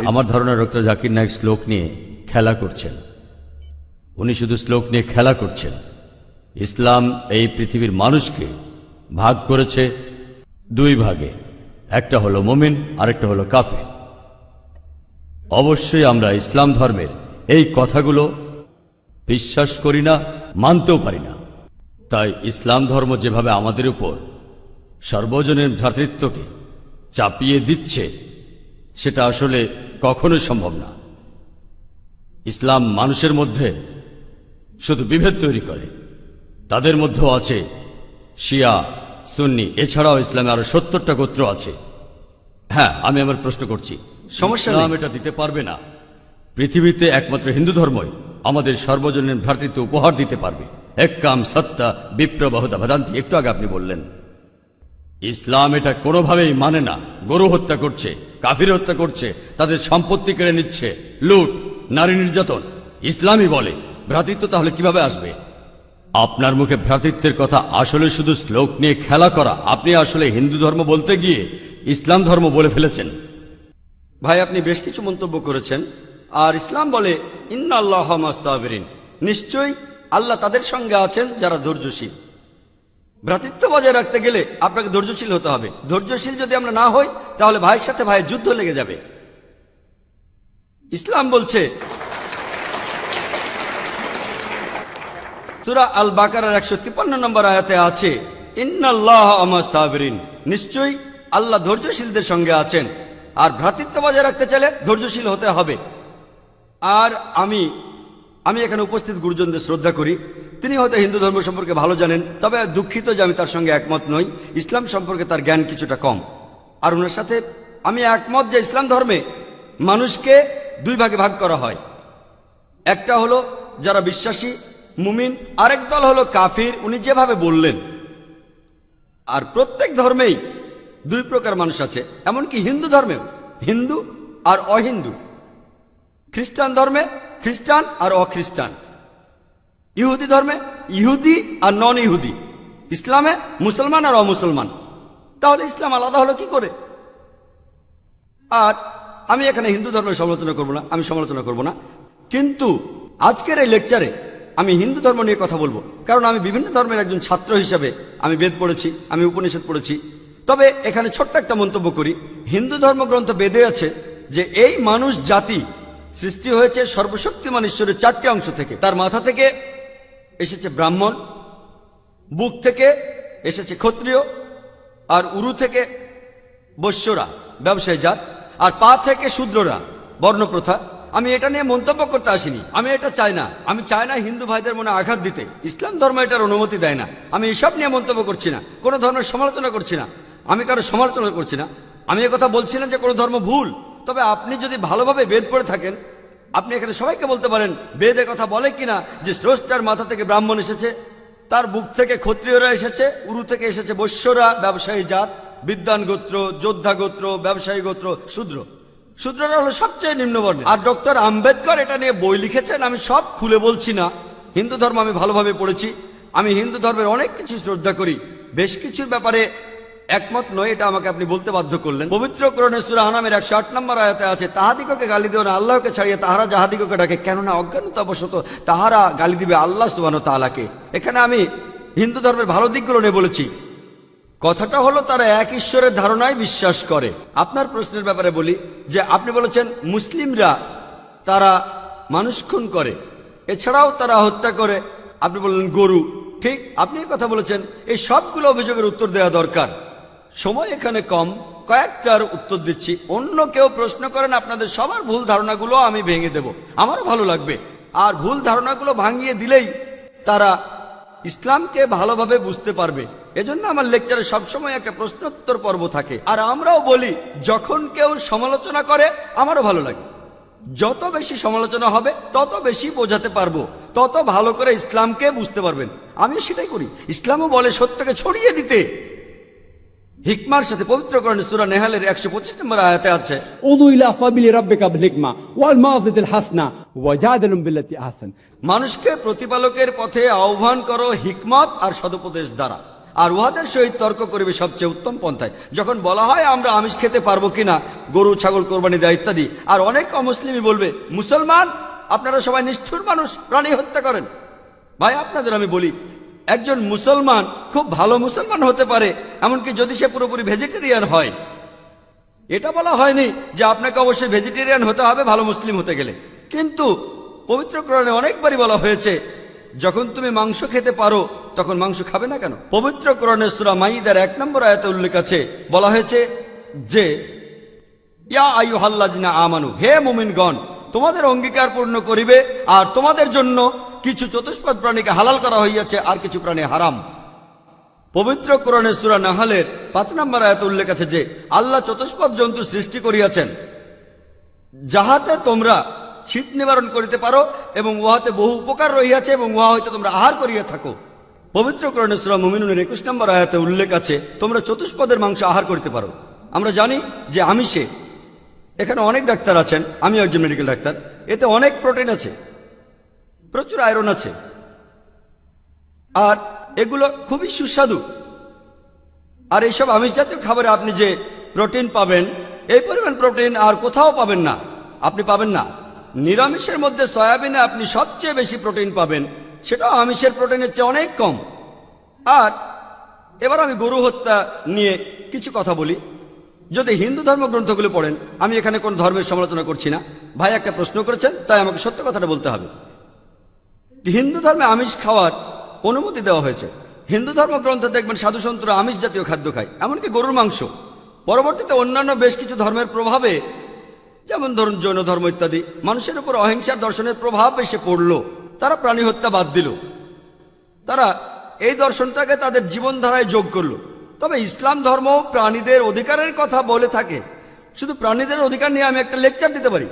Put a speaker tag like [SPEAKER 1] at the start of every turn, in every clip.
[SPEAKER 1] আমার ধারণা ডক্টর জাকির নায়েক শ্লোক নিয়ে খেলা করছেন। উনি শুধু শ্লোক নিয়ে খেলা করছেন। ইসলাম এই পৃথিবীর মানুষকে ভাগ করেছে দুই ভাগে, একটা হলো মুমিন, আরেকটা হলো কাফের। অবশ্যই আমরা ইসলাম ধর্মের এই কথাগুলো বিশ্বাস করি না, মানতেও পারি না। তাই ইসলাম ধর্ম যেভাবে আমাদের উপর সর্বজনীন ভ্রাতৃত্বকে চাপিয়ে দিচ্ছে, সেটা আসলে কখনোই সম্ভব না। ইসলাম মানুষের মধ্যে শুধু বিভেদ তৈরি করে। তাদের মধ্যেও আছে শিয়া, সুন্নি, এছাড়াও ইসলামে আরো 70টা গোত্র আছে। হ্যাঁ, আমি আমার প্রশ্ন করছি,
[SPEAKER 2] সমস্যা
[SPEAKER 1] ইসলাম এটা দিতে পারবে না। পৃথিবীতে একমাত্র হিন্দু ধর্মই আমাদের সর্বজনীন ভ্রাতৃত্ব উপহার দিতে পারবে। এক্কাম সত্তা বিপ্র বহুদা ভদান্তি, একটু আগে আপনি বললেন। ইসলাম এটা কোনোভাবেই মানে না। গরু হত্যা করছে, কাফির হত্যা করছে, তাদের সম্পত্তি কেড়ে নিচ্ছে, লুট, নারী নির্যাতন। ইসলামই বলে ভ্রাতৃত্ব, তাহলে কিভাবে আসবে? আপনার মুখে ভ্রাতৃত্বের কথা আসলে শুধু শ্লোক নিয়ে খেলা করা। আপনি আসলে হিন্দু ধর্ম বলতে গিয়ে ইসলাম ধর্ম বলে ফেলেছেন।
[SPEAKER 2] ভাই, আপনি বেশ কিছু মন্তব্য করেছেন। আর ইসলাম বলে ইন্নাল্লাহা মাস-সাবিরিন, নিশ্চয়ই আল্লাহ তাদের সঙ্গে আছেন যারা ধৈর্যশীল। ভ্রাতৃত্ব বজায় রাখতে গেলে আপনাকে ধৈর্যশীল হতে হবে। ধৈর্যশীল যদি আমরা না হই, তাহলে ভাইয়ের সাথে ভাইয়ের যুদ্ধ লেগে যাবে। ইসলাম বলছে সূরা আল বাকারার 153 নম্বর আয়াতে আছে, ইন্নাল্লাহা মাস-সাবিরিন, নিশ্চয়ই আল্লাহ ধৈর্যশীলদের সঙ্গে আছেন। আর ভ্রাতৃত্ব বজায় রাখতে চাইলে ধৈর্যশীল হতে হবে। আর আমি এখানে উপস্থিত গুরুজনদের শ্রদ্ধা করি। তিনি হয়তো হিন্দু ধর্ম সম্পর্কে ভালো জানেন, তবে দুঃখিত যে আমি তার সঙ্গে একমত নই। ইসলাম সম্পর্কে তার জ্ঞান কিছুটা কম। আর ওনার সাথে আমি একমত যে ইসলাম ধর্মে মানুষকে দুই ভাগে ভাগ করা হয়। একটা হলো যারা বিশ্বাসী মুমিন, আরেক দল হলো কাফির, উনি যেভাবে বললেন। আর প্রত্যেক ধর্মেই দুই প্রকার মানুষ আছে, এমনকি হিন্দু ধর্মেও হিন্দু আর অহিন্দু। খ্রিস্টান ধর্মে খ্রিস্টান আর অখ্রিস্টান, ইহুদি ধর্মে ইহুদি আর নন ইহুদি, ইসলামে মুসলমান আর অমুসলমান। তাহলে ইসলাম আলাদা হলো কি করে? আর আমি এখানে হিন্দু ধর্মের সমালোচনা করব না, আমি সমালোচনা করব না। কিন্তু আজকের এই লেকচারে আমি হিন্দু ধর্ম নিয়ে কথা বলবো, কারণ আমি বিভিন্ন ধর্মের একজন ছাত্র হিসাবে আমি বেদ পড়েছি, আমি উপনিষদ পড়েছি। তবে এখানে ছোট্ট একটা মন্তব্য করি। হিন্দু ধর্মগ্রন্থ বেদে আছে যে এই মানুষ জাতি সৃষ্টি হয়েছে সর্বশক্তিমান ঈশ্বরের 4টে অংশ থেকে। তার মাথা থেকে এসেছে ব্রাহ্মণ, বুক থেকে এসেছে ক্ষত্রিয়, আর উরু থেকে বৈশ্যরা ব্যবসায়ী জাত, আর পা থেকে শূদ্ররা বর্ণপ্রথা। আমি এটা নিয়ে মন্তব্য করতে আসিনি, আমি এটা চাই না। আমি চাই না হিন্দু ভাইদের মনে আঘাত দিতে। ইসলাম ধর্ম এটার অনুমতি দেয় না। আমি এসব নিয়ে মন্তব্য করছি না, কোনো ধর্মের সমালোচনা করছি না, আমি কারো সমালোচনা করছি না। আমি কথা বলছি না যে কোনো ধর্ম ভুল। তবে আপনি যদি ভালোভাবে বেদ পড়ে থাকেন, আপনি এখানে সবাইকে বলতে পারেন বেদে কথা বলে কিনা যে স্রষ্টার মাথা থেকে ব্রাহ্মণ এসেছে, তার বুক থেকে ক্ষত্রিয়রা এসেছে, উরু থেকে এসেছে বৈশ্যরা ব্যবসায়ী জাত, বিদ্বান গোত্র, যোদ্ধা গোত্র, ব্যবসায়ী গোত্র, শূদ্র। শূদ্ররা হলো সবচেয়ে নিম্নবর্ণের। আর ডক্টর আম্বেদকর এটা নিয়ে বই লিখেছেন। আমি সব খুলে বলছি না। হিন্দু ধর্ম আমি ভালোভাবে পড়েছি। আমি হিন্দু ধর্মের অনেক কিছু শ্রদ্ধা করি, বেশ কিছুর ব্যাপারে একমত নয়, এটা আমাকে আপনি বলতে বাধ্য করলেন। পবিত্র কোরআনে সূরা আনামের 108 নম্বর আয়াতে আছে, তাহাদিগকে গালি দিও না আল্লাহকে ছাড়িয়ে তাহারা যাহাদিগকে ডাকে, কেননা অজ্ঞানতাবশত তাহারা গালি দিবে আল্লাহ সুবহানাহু ওয়া তাআলাকে। এখানে আমি হিন্দু ধর্মের ভালো দিকগুলো নিয়ে বলেছি। কথাটা হলো তারা এক ঈশ্বরের ধারণায় বিশ্বাস করে। আপনার প্রশ্নের ব্যাপারে বলি যে আপনি বলেছেন মুসলিমরা তারা মানুষ খুন করে, এছাড়াও তারা হত্যা করে। আপনি বললেন গরু, ঠিক আপনি কথা বলেছেন। এই সবগুলো অভিযোগের উত্তর দেওয়া দরকার, সময় এখানে কম, কয়েকটার উত্তর দিচ্ছি। অন্য কেউ প্রশ্ন করেন, আপনাদের সবার ভুল ধারণাগুলো আমি ভেঙে দেব, আমারও ভালো লাগবে। আর ভুল ধারণাগুলো ভাঙিয়ে দিলেই তারা ইসলামকে ভালোভাবে বুঝতে পারবে। এজন্য আমার লেকচারে সবসময় একটা প্রশ্নোত্তর পর্ব থাকে। আর আমরাও বলি যখন কেউ সমালোচনা করে আমারও ভালো লাগে। যত বেশি সমালোচনা হবে তত বেশি বোঝাতে পারবো, তত ভালো করে ইসলামকে বুঝতে পারবেন। আমি সেটাই করি। ইসলামও বলে সত্যকে ছড়িয়ে দিতে। হিকমার সাথে পবিত্র কোরআনে সূরা নেহালের 125 নম্বর আয়াতে আছে,
[SPEAKER 3] উদু ইলা সাবিলি রাব্বিকা বিল হিকমা ওয়াল মাউযিতিল হাসনা ওয়াজাদিলুম বিল্লাতি আহসান।
[SPEAKER 2] মানুষকে প্রতিপালকের পথে আহ্বান করো হিকমত আর সদুপদেশ দ্বারা। আর উহাদের সহিত তর্ক করিবে সবচেয়ে উত্তম পন্থায়। যখন বলা হয় আমরা আমিষ খেতে পারবো কিনা, গরু ছাগল কোরবানি দেয় ইত্যাদি, আর অনেক অমুসলিমই বলবে মুসলমান আপনারা সবাই নিষ্ঠুর মানুষ, প্রাণী হত্যা করেন। ভাই আপনাদের আমি বলি, একজন মুসলমান খুব ভালো মুসলমান হতে পারে, এমনকি যদি সে পুরোপুরি ভেজিটেরিয়ান হয়। এটা বলা হয়নি যে আপনাকে অবশ্যই ভেজিটেরিয়ান হতে হবে ভালো মুসলিম হতে গেলে, কিন্তু পবিত্র কোরআনে অনেকবারই বলা হয়েছে যখন তুমি মাংস খেতে পারো তখন মাংস খাবে না কেন। পবিত্র কোরআনের সূরা মাইদার 1 নম্বর আয়াতে উল্লেখ আছে, বলা হয়েছে যে ইয়া আইয়ুহাল্লাযিনা আমানু, হে মুমিনগণ, তোমাদের অঙ্গীকার পূর্ণ করিবে আর তোমাদের জন্য কিছু চতুষ্পদ প্রাণীকে হালাল করা হইয়াছে আর কিছু প্রাণী হারাম। পবিত্র কোরআনের সূরা নাহলের 5 নম্বর আয়াতে উল্লেখ আছে যে আল্লাহ চতুষ্পদ জন্তু সৃষ্টি করিয়াছেন যাহাতে তোমরা শীত নিবারণ করিতে পারো এবং উহাতে বহু উপকার রহিয়াছে এবং উহা হইতে তোমরা আহার করিয়া থাকো। পবিত্র কোরআনের সূরা মুমিনুনের 21 নম্বর আয়াতে উল্লেখ আছে তোমরা চতুষ্পদের মাংস আহার করিতে পারো। আমরা জানি যে আমিষে, এখানে অনেক ডাক্তার আছেন, আমিও একজন মেডিকেল ডাক্তার, এতে অনেক প্রোটিন আছে, প্রচুর আয়রন আছে, আর এগুলো খুবই সুস্বাদু। আর এইসব আমিষ জাতীয় খাবারে আপনি যে প্রোটিন পাবেন, এই পরিমাণ প্রোটিন আর কোথাও পাবেন না, আপনি পাবেন না। নিরামিষের মধ্যে সয়াবিনে আপনি সবচেয়ে বেশি প্রোটিন পাবেন, সেটাও আমিষের প্রোটিনের চেয়ে অনেক কম। আর এবার আমি গরু হত্যা নিয়ে কিছু কথা বলি। যদি হিন্দু ধর্মগ্রন্থগুলো পড়েন, আমি এখানে কোন ধর্মের সমালোচনা করছি না, ভাই একটা প্রশ্ন করেছেন তাই আমাকে সত্য কথাটা বলতে হবে। হিন্দু ধর্মে আমিষ খাওয়ার অনুমতি দেওয়া হয়েছে। হিন্দু ধর্মগ্রন্থে দেখবেন সাধু সন্তরা আমিষ জাতীয় খাদ্য খায়, এমনকি গরুর মাংস। পরবর্তীতে অন্যান্য বেশ কিছু ধর্মের প্রভাবে, যেমন ধরুন জৈন ধর্ম ইত্যাদি, মানুষের উপর অহিংসার দর্শনের প্রভাব এসে পড়ল, তারা প্রাণী হত্যা বাদ দিল, তারা এই দর্শনটাকে তাদের জীবনধারায় যোগ করলো। তবে ইসলাম ধর্ম প্রাণীদের অধিকারের কথা বলে থাকে। শুধু প্রাণীদের অধিকার নিয়ে আমি একটা লেকচার দিতে পারি।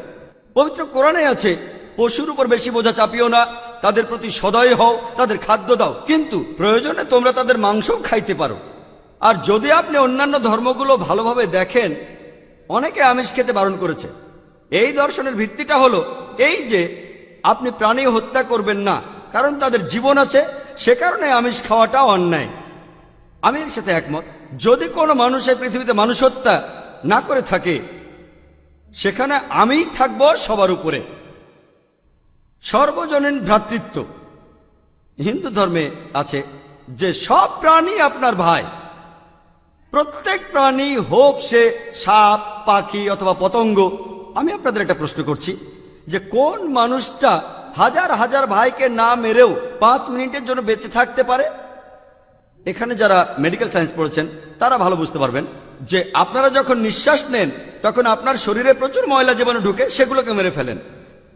[SPEAKER 2] পবিত্র কোরআনে আছে পশুর উপর বেশি বোঝা চাপিও না, তাদের প্রতি সদয় হও, তাদের খাদ্য দাও, কিন্তু প্রয়োজনে তোমরা তাদের মাংসও খাইতে পারো। আর যদি আপনি অন্যান্য ধর্মগুলো ভালোভাবে দেখেন, অনেকে আমিষ খেতে বারণ করেছে। এই দর্শনের ভিত্তিটা হলো এই যে আপনি প্রাণী হত্যা করবেন না, কারণ তাদের জীবন আছে, সে কারণে আমিষ খাওয়াটা অন্যায়। আমি এর সাথে একমত। যদি কোনো মানুষ এই পৃথিবীতে মানুষ হত্যা না করে থাকে, সেখানে আমিই থাকব সবার উপরে। সর্বজনীন ভ্রাতৃত্ব হিন্দু ধর্মে আছে যে সব প্রাণী আপনার ভাই। প্রত্যেক প্রাণী, হোক সে সাপ, পাখি অথবা পতঙ্গ। আমি আপনাদের একটা প্রশ্ন করছি যে কোন মানুষটা হাজার হাজার ভাইকে না মেরেও 5 মিনিটের জন্য বেঁচে থাকতে পারে? এখানে যারা মেডিকেল সায়েন্স পড়েছেন তারা ভালো বুঝতে পারবেন যে আপনারা যখন নিঃশ্বাস নেন তখন আপনার শরীরে প্রচুর ময়লা জীবাণু ঢুকে, সেগুলোকে মেরে ফেলেন।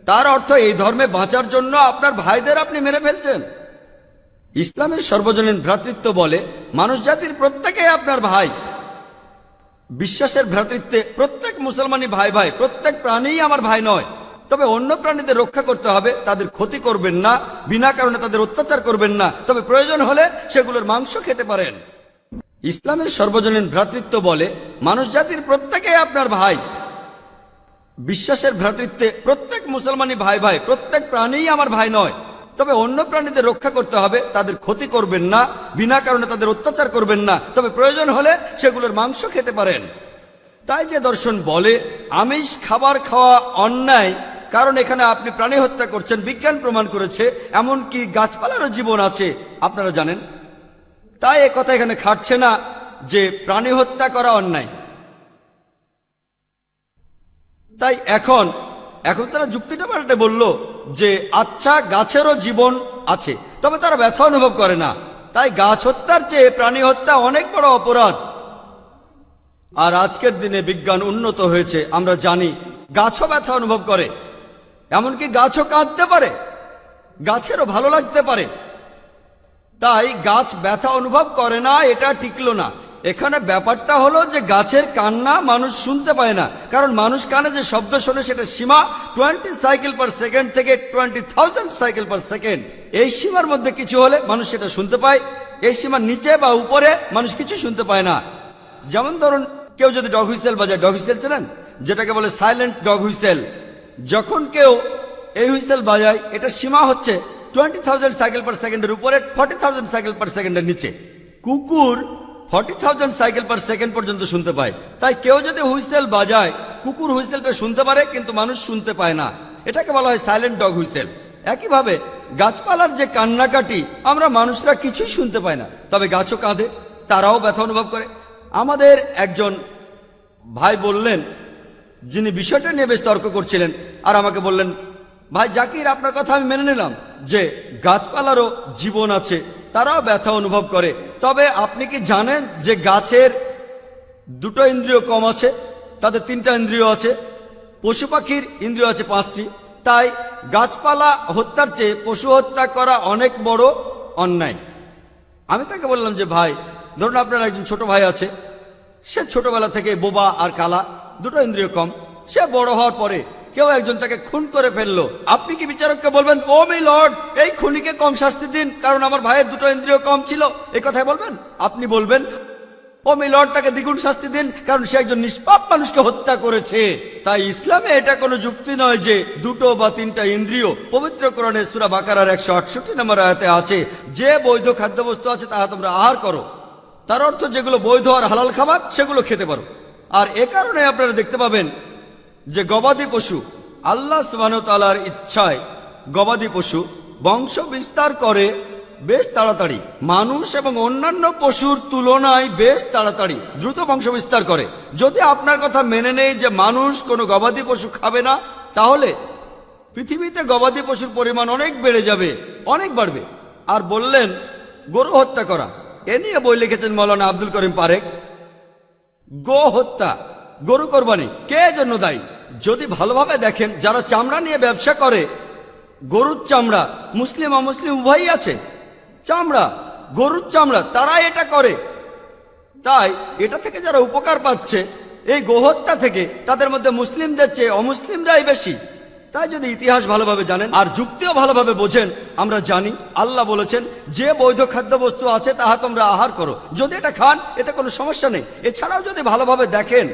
[SPEAKER 2] তার অর্থ এই ধর্মে বাঁচার জন্য আপনার ভাইদের আপনি মেরে ফেলছেন। ইসলামের সর্বজনীন ভ্রাতৃত্ব বলে মানুষ জাতির প্রত্যেকেই আপনার ভাই। বিশ্বাসের ভ্রাতৃত্বে প্রত্যেক মুসলমানই ভাই ভাই, প্রত্যেক প্রাণীই আমার ভাই নয়। তবে অন্য প্রাণীদের রক্ষা করতে হবে, তাদের ক্ষতি করবেন না, বিনা কারণে তাদের অত্যাচার করবেন না, তবে প্রয়োজন হলে সেগুলোর মাংস খেতে পারেন। ইসলামের সর্বজনীন ভ্রাতৃত্ব বলে মানুষ জাতির প্রত্যেকেই আপনার ভাই। বিশ্বাসের ভ্রাতৃত্বে প্রত্যেক মুসলমানই ভাই ভাই, প্রত্যেক প্রাণীই আমার ভাই নয়। তবে অন্য প্রাণীদের রক্ষা করতে হবে, তাদের ক্ষতি করবেন না, বিনা কারণে তাদের অত্যাচার করবেন না, তবে প্রয়োজন হলে সেগুলোর মাংস খেতে পারেন। তাই যে দর্শন বলে আমিষ খাবার খাওয়া অন্যায়, কারণ এখানে আপনি প্রাণী হত্যা করছেন, বিজ্ঞান প্রমাণ করেছে, এমনকি গাছপালারও জীবন আছে, আপনারা জানেন। তাই এ কথা এখানে খাটছে না যে প্রাণী হত্যা করা অন্যায়। তাই এখন তারা যুক্তিটা পাল্টে বলল যে আচ্ছা, গাছেরও জীবন আছে, তবে তারা ব্যথা অনুভব করে না, তাই গাছ হত্যার চেয়ে প্রাণী হত্যা অনেক বড় অপরাধ। আর আজকের দিনে বিজ্ঞান উন্নত হয়েছে, আমরা জানি গাছও ব্যথা অনুভব করে, এমনকি গাছও কাঁদতে পারে, গাছেরও ভালো লাগতে পারে। তাই গাছ ব্যথা অনুভব করে না, এটা টিকলো না। এখানে ব্যাপারটা হলো যে গাছের কান্না মানুষ শুনতে পায় না, কারণ মানুষ কানে যে শব্দ শোনে সেটা সীমা 20 সাইকেল পার সেকেন্ড থেকে 20,000 সাইকেল পার সেকেন্ড। এই সীমার মধ্যে কিছু হলে মানুষ সেটা শুনতে পায়, এই সীমার নিচে বা উপরে মানুষ কিছু শুনতে পায় না। যেমন ধরুন কেউ যদি ডগ হুইসেল বাজায়, ডগ হুইসেল চেনেন, যেটাকে বলে সাইলেন্ট ডগ হুইসেল। যখন কেউ এই হুইসেল বাজায়, এটা সীমা হচ্ছে 20,000 সাইকেল পার সেকেন্ডের উপরে, 40,000 সাইকেল পার সেকেন্ডের নিচে। কুকুর 40,000 সাইকেল পার সেকেন্ড পর্যন্ত শুনতে পায়। তাই কেউ যদি হুইসেল বাজায়, কুকুর হুইসেলটা শুনতে পারে কিন্তু মানুষ শুনতে পায় না। এটাকে বলা হয় সাইলেন্ট ডগ হুইসেল। একইভাবে গাছপালার যে কান্নাকাটি আমরা মানুষরা কিছুই শুনতে পাই না, তবে গাছও কাঁদে, তারাও ব্যথা অনুভব করে। আমাদের একজন ভাই বললেন, যিনি বিষয়টা নিয়ে বেশ তর্ক করছিলেন, আর আমাকে বললেন, ভাই জাকির, আপনার কথা আমি মেনে নিলাম যে গাছপালারও জীবন আছে, তারাও ব্যথা অনুভব করে, তবে আপনি কি জানেন যে গাছের দুটো ইন্দ্রিয় কম আছে, তাদের 3টা ইন্দ্রিয় আছে, পশু পাখির ইন্দ্রিয় আছে 5টি। তাই গাছপালা হত্যার চেয়ে পশু হত্যা করা অনেক বড় অন্যায়। আমি তাকে বললাম যে ভাই, ধরুন আপনার একজন ছোট ভাই আছে, সে ছোটবেলা থেকে বোবা আর কালা, দুটো ইন্দ্রিয় কম। সে বড় হওয়ার পরে কেউ একজন তাকে খুন করে ফেললো, আপনি কি বিচারককে বলবেন, ও মি লর্ড, এই খুনিকে কম শাস্তি দিন কারণ আমার ভাইয়ের দুটো ইন্দ্রিয় কম ছিল? এই কথাই বলবেন? আপনি বলবেন, ও মি লর্ড, তাকে দ্বিগুণ শাস্তি দিন কারণ সে একজন নিষ্পাপ মানুষকে হত্যা করেছে। তাই ইসলামে এটা কোনো যুক্তি নয় যে 2 বা 3টা ইন্দ্রিয়। পবিত্র কোরআনে সূরা বাকারার 168 নম্বর আয়াতে আছে, যে বৈধ খাদ্যবস্তু আছে তাহা তোমরা আহার করো। তার অর্থ যেগুলো বৈধ আর হালাল খাবার সেগুলো খেতে পারো। আর এ কারণে আপনারা দেখতে পাবেন যে গবাদি পশু, আল্লাহ সুবহানাহু ওয়া তাআলার ইচ্ছায় গবাদি পশু বংশ বিস্তার করে বেশ তাড়াতাড়ি, মানুষ এবং অন্যান্য পশুর তুলনায় বেশ তাড়াতাড়ি দ্রুত বংশ বিস্তার করে। যদি আপনার কথা মেনে নেই যে মানুষ কোনো গবাদি পশু খাবে না, তাহলে পৃথিবীতে গবাদি পশুর পরিমাণ অনেক বেড়ে যাবে, অনেক বাড়বে। আর বললেন গরু হত্যা করা, এ নিয়ে বই লিখেছেন মৌলানা আব্দুল করিম পারেক। গো হত্যা, গরু কোরবানি কে জন্য দায়ী? যদি ভালোভাবে দেখেন, যারা চামড়া নিয়ে ব্যবসা করে, গরুর চামড়া, মুসলিম অমুসলিম উভয়ই আছে, চামড়া, গরুর চামড়া, তারা এটা করে। তাই এটা থেকে যারা উপকার পাচ্ছে এই গোহত্যা থেকে, তাদের মধ্যে মুসলিমদের চেয়ে অমুসলিমরাই বেশি। তাই যদি ইতিহাস ভালোভাবে জানেন আর যুক্তিও ভালোভাবে বোঝেন, আমরা জানি আল্লাহ বলেছেন যে বৈধ খাদ্যবস্তু আছে তাহা তোমরা আহার করো, যদি এটা খান এতে কোনো সমস্যা নেই। এছাড়াও যদি ভালোভাবে দেখেন,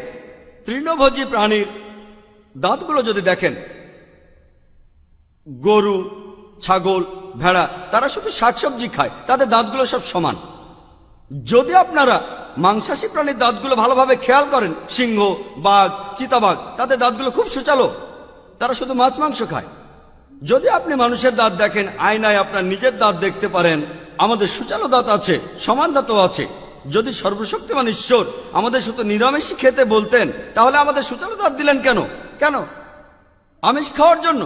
[SPEAKER 2] তৃণভোজী প্রাণীর দাঁতগুলো যদি দেখেন, গরু, ছাগল, ভেড়া, তারা শুধু শাকসবজি খায়, তাদের দাঁতগুলো সব সমান। যদি আপনারা মাংসাশী প্রাণীর দাঁতগুলো ভালোভাবে খেয়াল করেন, সিংহ, বাঘ, চিতাবাঘ, তাদের দাঁতগুলো খুব সুচালো, তারা শুধু মাছ মাংস খায়। যদি আপনি মানুষের দাঁত দেখেন, আয়নায় আপনার নিজের দাঁত দেখতে পারেন, আমাদের সুচালো দাঁত আছে, সমান দাঁতও আছে। যদি সর্বশক্তিমান ঈশ্বর আমাদের শুধু নিরামিষই খেতে বলতেন, তাহলে আমাদের সুচালো দাঁত দিলেন কেন? কেন? আমিষ খাওয়ার জন্য?